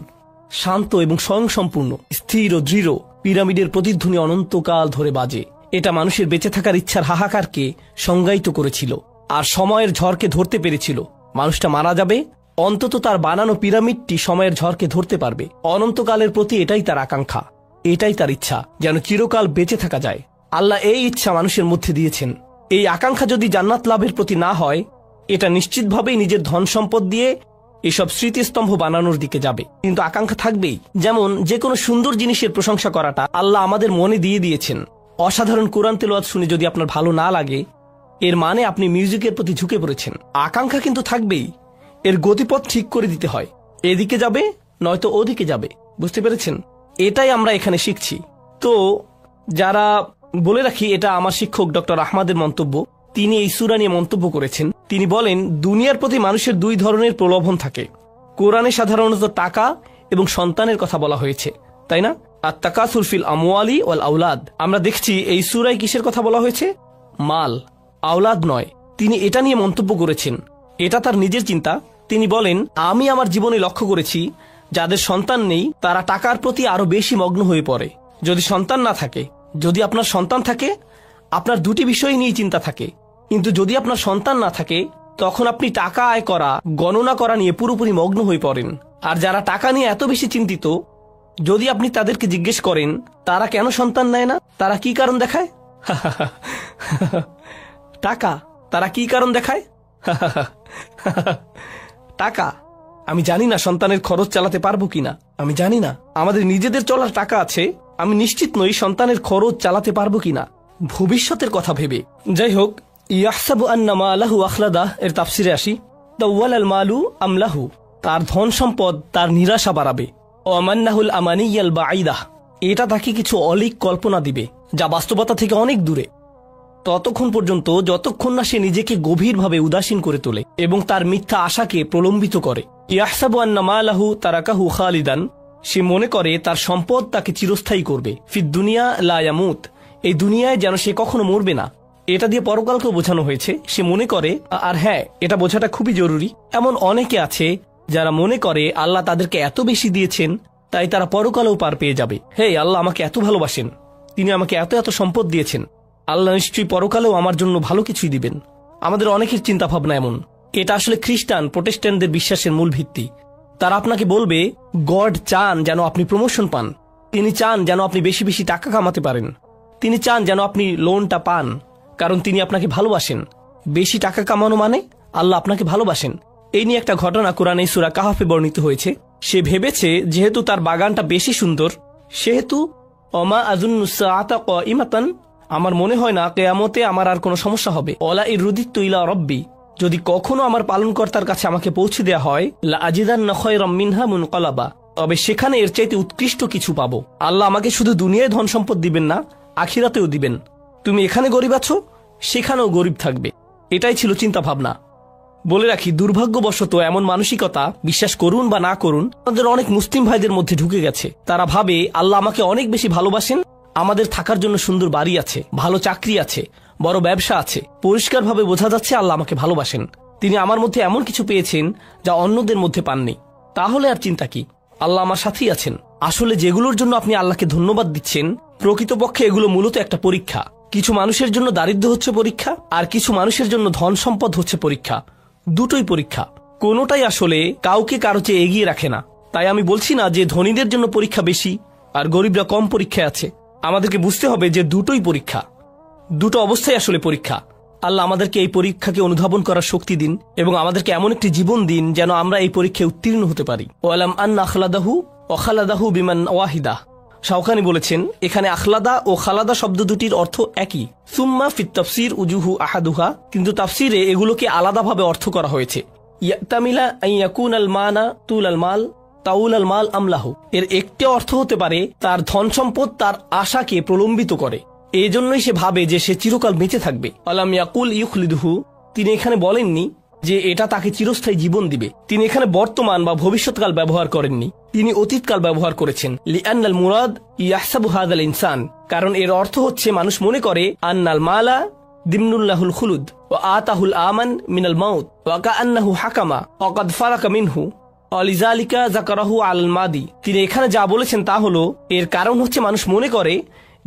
শান্ত এবং স্বয়ংসম্পূর্ণ, স্থির ও দৃঢ় পিরামিডের প্রতিধ্বনি অনন্তকাল ধরে বাজে। এটা মানুষের বেঁচে থাকার ইচ্ছার হাহাকারকে সংজ্ঞায়িত করেছিল আর সময়ের ঝড়কে ধরতে পেরেছিল। মানুষটা মারা যাবে, অন্তত তার বানানো পিরামিডটি সময়ের ঝড়কে ধরতে পারবে। অনন্তকালের প্রতি এটাই তার আকাঙ্ক্ষা, এটাই তার ইচ্ছা, যেন চিরকাল বেঁচে থাকা যায়। আল্লাহ এই ইচ্ছা মানুষের মধ্যে দিয়েছেন। এই আকাঙ্ক্ষা যদি জান্নাত লাভের প্রতি না হয়, এটা নিশ্চিতভাবেই নিজের ধন সম্পদ দিয়ে এসব স্মৃতিস্তম্ভ বানানোর দিকে যাবে। কিন্তু আকাঙ্ক্ষা থাকবেই। যেমন যে কোনো সুন্দর জিনিসের প্রশংসা করাটা আল্লাহ আমাদের মনে দিয়ে দিয়েছেন। অসাধারণ কোরআন তেলাওয়াত শুনে যদি আপনার ভালো না লাগে, এর মানে আপনি মিউজিকের প্রতি ঝুঁকে পড়েছেন। আকাঙ্ক্ষা কিন্তু থাকবেই, এর গতিপথ ঠিক করে দিতে হয়। এদিকে যাবে নয়তো ওদিকে যাবে, বুঝতে পেরেছেন? এটাই আমরা এখানে শিখছি। তো যারা, বলে রাখি, এটা আমার শিক্ষক ডক্টর আহমদের মন্তব্য। তিনি এই সূরা নিয়ে মন্তব্য করেছেন। তিনি বলেন, দুনিয়ার প্রতি মানুষের দুই ধরনের প্রলোভন থাকে। কোরআনে সাধারণত টাকা এবং সন্তানের কথা বলা হয়েছে, তাই না? আত-তাকাসুর ফিল আমওয়ালি ওয়াল আওলাদ। আমরা দেখছি এই সূরায় কিসের কথা বলা হয়েছে? মাল, আওলাদ নয়। তিনি এটা নিয়ে মন্তব্য করেছেন, এটা তার নিজের চিন্তা। তিনি বলেন, আমি আমার জীবনে লক্ষ্য করেছি যাদের সন্তান নেই তারা টাকার প্রতি আরো বেশি মগ্ন হয়ে পড়ে। যদি সন্তান না থাকে, যদি আপনার সন্তান থাকে, আপনার দুটি বিষয় নিয়ে চিন্তা থাকে। কিন্তু যদি আপনার সন্তান না থাকে, তখন আপনি টাকা আয় করা, গণনা করা নিয়ে পুরোপুরি মগ্ন হয়ে পড়েন। আর যারা টাকা নিয়ে এত বেশি চিন্তিত, যদি আপনি তাদেরকে জিজ্ঞেস করেন তারা কেন সন্তান নেয় না, তারা কি কারণ দেখায়? টাকা। তারা কি কারণ দেখায়? টাকা। আমি জানি না সন্তানের খরচ চালাতে পারবো কিনা, আমি জানি না। আমাদের নিজেদের চলার টাকা আছে, আমি নিশ্চিত নই সন্তানের খরচ চালাতে পারবো কিনা, ভবিষ্যতের কথা ভেবে। যাই হোক, ইয়াহসাবু আন্না মালাহু আখলাদা এর তাফসিরে আসি। তাওয়ালাল মালু আমলাহু, তার ধন সম্পদ তার নিরাশা বাড়াবে। ওয়ামান্নাহুল আমানিয়াল বাঈদা, এটা তাকে কিছু অলীক কল্পনা দিবে যা বাস্তবতা থেকে অনেক দূরে, ততক্ষণ পর্যন্ত যতক্ষণ না সে নিজেকে গভীরভাবে উদাসীন করে তোলে এবং তার মিথ্যা আশাকে প্রলম্বিত করে। ইয়াহসাবু আন্না মালাহু তারাকাহু খালিদান, সে মনে করে তার সম্পদ তাকে চিরস্থায়ী করবে। ফিদ দুনিয়া লা ইয়ামুত, এই দুনিয়ায় যেন সে কখনো মরবে না। এটা দিয়ে পরকালকেও বোঝানো হয়েছে। সে মনে করে, আর হ্যাঁ, এটা বোঝাটা খুবই জরুরি, এমন অনেকে আছে যারা মনে করে আল্লাহ তাদেরকে এত বেশি দিয়েছেন তাই তারা পরকালেও পার পেয়ে যাবে। হে, আল্লাহ আমাকে এত ভালোবাসেন, তিনি আমাকে এত এত সম্পদ দিয়েছেন, আল্লাহ নিশ্চয়ই পরকালেও আমার জন্য ভালো কিছুই দিবেন। আমাদের অনেকের চিন্তা ভাবনা এমন। এটা আসলে খ্রিস্টান প্রোটেস্ট্যান্টদের বিশ্বাসের মূল ভিত্তি। তারা আপনাকে বলবে, গড চান যেন আপনি প্রমোশন পান, তিনি চান যেন আপনি বেশি বেশি টাকা কামাতে পারেন, তিনি চান যেন আপনি লোনটা পান, কারণ তিনি আপনাকে ভালোবাসেন। বেশি টাকা কামানো মানে আল্লাহ আপনাকে ভালোবাসেন। এই নিয়ে একটা ঘটনা কোরআনে সূরা কাহাফে বর্ণিত হয়েছে। সে ভেবেছে যেহেতু তার বাগানটা বেশি সুন্দর, সেহেতু অমা আযুন্নু সাআতা কাইমাতান, আমার মনে হয় না কিয়ামতে আমার আর কোনো সমস্যা হবে। ওয়ালা ইরুদিতু ইলা রাব্বি, যদি কখনো আমার পালনকর্তার কাছে আমাকে পৌঁছে দেওয়া হয়, লা আজিদান্না খায়রাম মিনহা মুনকালাবা, তবে সেখানে এর চাইতে উৎকৃষ্ট কিছু পাবো। আল্লাহ আমাকে শুধু দুনিয়ায় ধন সম্পদ দিবেন না, আখিরাতেও দিবেন। তুমি এখানে গরিব আছো, সেখানেও গরিব থাকবে। এটাই ছিল চিন্তা ভাবনা। বলে রাখি, দুর্ভাগ্যবশত এমন মানসিকতা, বিশ্বাস করুন বা না করুন, আমাদের অনেক মুসলিম ভাইদের মধ্যে ঢুকে গেছে। তারা ভাবে আল্লাহ আমাকে অনেক বেশি ভালোবাসেন, আমাদের থাকার জন্য সুন্দর বাড়ি আছে, ভালো চাকরি আছে, বড় ব্যবসা আছে, পরিষ্কারভাবে বোঝা যাচ্ছে আল্লাহ আমাকে ভালোবাসেন, তিনি আমার মধ্যে এমন কিছু পেয়েছেন যা অন্যদের মধ্যে পাননি। তাহলে আর চিন্তা কি, আল্লাহ আমার সাথেই আছেন। আসলে যেগুলোর জন্য আপনি আল্লাহকে ধন্যবাদ দিচ্ছেন, প্রকৃতপক্ষে এগুলো মূলত একটা পরীক্ষা। কিছু মানুষের জন্য দারিদ্র্য হচ্ছে পরীক্ষা, আর কিছু মানুষের জন্য ধন সম্পদ হচ্ছে পরীক্ষা। দুটোই পরীক্ষা, কোনোটাই আসলে কাউকে কারো চেয়ে এগিয়ে রাখে না। তাই আমি বলছি না যে ধনীদের জন্য পরীক্ষা বেশি আর গরিবরা কম পরীক্ষায় আছে। আমাদেরকে বুঝতে হবে যে দুটোই পরীক্ষা, দুটো অবস্থায় আসলে পরীক্ষা। আল্লাহ আমাদেরকে এই পরীক্ষাকে অনুধাবন করার শক্তি দিন এবং আমাদেরকে এমন একটি জীবন দিন যেন আমরা এই পরীক্ষায় উত্তীর্ণ হতে পারি। ওয়ালাম আন্না আখলাদাহু ওয়া খালাদাহু বিমান ওয়াহিদা, শাওকানি বলেছেন এখানে আখলাদা ও খালাদা শব্দ দুটির অর্থ একই। সুম্মা ফিত তাফসির উজুহু আহাদুহা, কিন্তু তাফসিরে এগুলোকে আলাদাভাবে অর্থ করা হয়েছে। ইয়াতামিলা আন ইয়াকুনাল মানা তুলাল মাল তাউলাল মাল আমলাহু, এর একটি অর্থ হতে পারে তার ধন সম্পদ তার আশাকে প্রলম্বিত করে, এই জন্যই সে ভাবে যে সে চিরকাল বেঁচে থাকবে। আলাম ইয়াকুল ইউখলিদুহু, তিনি এখানে বলেননি যে এটা তাকে চিরস্থায়ী জীবন দিবে। তিনি এখানে বর্তমান বা ভবিষ্যৎকাল ব্যবহার করেননি, তিনি অতীতকাল ব্যবহার করেছেন। লিআন্নাল মুরাদ ইয়াহসাবু হাযাল ইনসান, কারণ এর অর্থ হচ্ছে মানুষ মনে করে আন্নাল মালা দিমনুল্লাহুল খুলুদ ওয়া আতাহুল আমান মিনাল মাউত ওয়া কাআন্নাহু হাকামা ওয়া ক্বাদ ফারাকা মিনহু অলিজালিকা যাকারাহু আল মাদি। তিনি এখানে যা বলেছেন তা হলো, এর কারণ হচ্ছে মানুষ মনে করে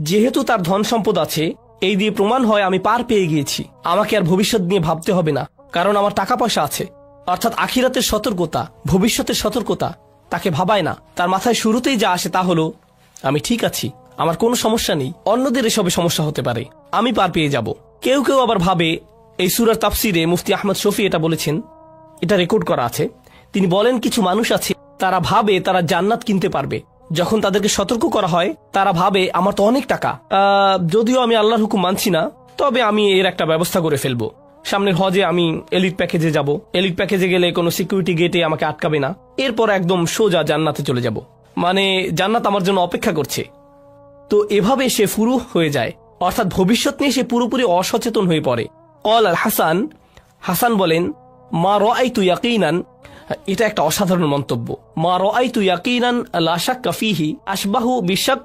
যেহেতু তার ধন সম্পদ আছে, এই দিয়ে প্রমাণ হয় আমি পার পেয়ে গিয়েছি, আমাকে আর ভবিষ্যৎ নিয়ে ভাবতে হবে না, কারণ আমার টাকা পয়সা আছে। অর্থাৎ আখিরাতের সতর্কতা, ভবিষ্যতের সতর্কতা তাকে ভাবায় না। তার মাথায় শুরুতেই যা আসে তা হলো আমি ঠিক আছি, আমার কোনো সমস্যা নেই, অন্যদের এসবে সমস্যা হতে পারে, আমি পার পেয়ে যাব। কেউ কেউ আবার ভাবে, এই সূরার তাফসিরে মুফতি আহমদ শফি এটা বলেছেন, এটা রেকর্ড করা আছে। তিনি বলেন কিছু মানুষ আছে তারা ভাবে তারা জান্নাত কিনতে পারবে। যখন তাদেরকে সতর্ক করা হয় তারা ভাবে আমার তো অনেক টাকা, যদিও আমি আল্লাহর হুকুম মানছি না, তবে আমি এর একটা ব্যবস্থা করে ফেলবো। সামনের হজে আমি এলিট প্যাকেজে যাব, এলিট প্যাকেজে গেলে কোনো সিকিউরিটি গেটে আমাকে আটকাবে না, এরপর একদম সোজা জান্নাতে চলে যাব, মানে জান্নাত আমার জন্য অপেক্ষা করছে। তো এভাবে সে ফুরু হয়ে যায়, অর্থাৎ ভবিষ্যৎ নিয়ে সে পুরোপুরি অসচেতন হয়ে পড়ে। কল আল হাসান, হাসান বলেন মা রাআইতু ইয়াকিনান, এটা একটা অসাধারণ মন্তব্য। মা রাআইতু ইয়াকিনান লা শাক্কা ফীহি আশবাহু বিশাক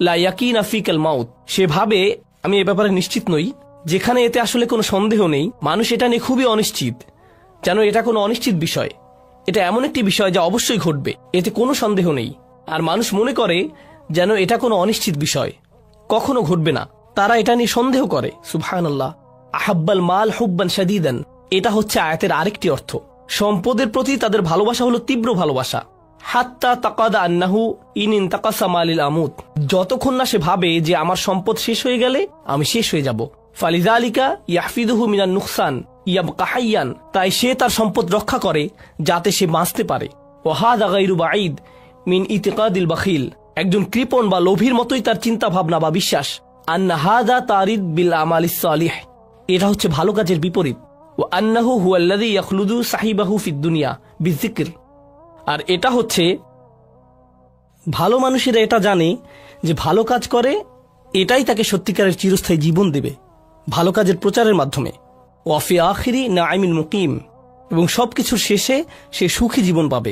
লা ইয়াকিনা ফিকাল মাউত। সে ভাবে আমি এ ব্যাপারে নিশ্চিত নই, যেখানে এতে আসলে কোনো সন্দেহ নেই। মানুষ এটা নিয়ে খুবই অনিশ্চিত, যেন এটা কোনো অনিশ্চিত বিষয়। এটা এমন একটি বিষয় যা অবশ্যই ঘটবে, এতে কোনো সন্দেহ নেই। আর মানুষ মনে করে যেন এটা কোনো অনিশ্চিত বিষয়, কখনো ঘটবে না, তারা এটা নিয়ে সন্দেহ করে। সুবহানাল্লাহ। আহাব্বাল মাল হুব্বান শাদীদান, এটা হচ্ছে আয়াতের আরেকটি অর্থ। সম্পদের প্রতি তাদের ভালোবাসা হলো তীব্র ভালোবাসা। হাত্তা তাকাদা আন্নাহু ইন ইনতাকাসা মালিল আমুত, যতক্ষণ না সে ভাবে যে আমার সম্পদ শেষ হয়ে গেলে আমি শেষ হয়ে যাব। ফালিযালিকা ইয়াহফিদুহু মিনান নুকসান ইয়াবকা হাইয়ান, তাই সে তার সম্পদ রক্ষা করে যাতে সে বাঁচতে পারে। ওয়া হাযা গায়রু বাঈদ মিন ইতিকাদিল বাখিল, একজন কৃপণ বা লোভীর মতোই তার চিন্তা ভাবনা বা বিশ্বাস। আন্না হাযা তারিদ বিল আমালিস সালিহ, এটা হচ্ছে ভালো কাজের বিপরীত। ওয়া আন্নাহু হুয়াল্লাযী ইয়াখলুদু সাহিবাহু ফিদ দুনিয়া বিযিকর, আর এটা হচ্ছে ভালো মানুষেরা এটা জানে যে ভালো কাজ করে এটাই তাকে সত্যিকারের চিরস্থায়ী জীবন দেবে, ভালো কাজের প্রচারের মাধ্যমে। ওয়া ফি আখিরি নাঈমিল মুকিম, এবং সবকিছুর শেষে সে সুখী জীবন পাবে।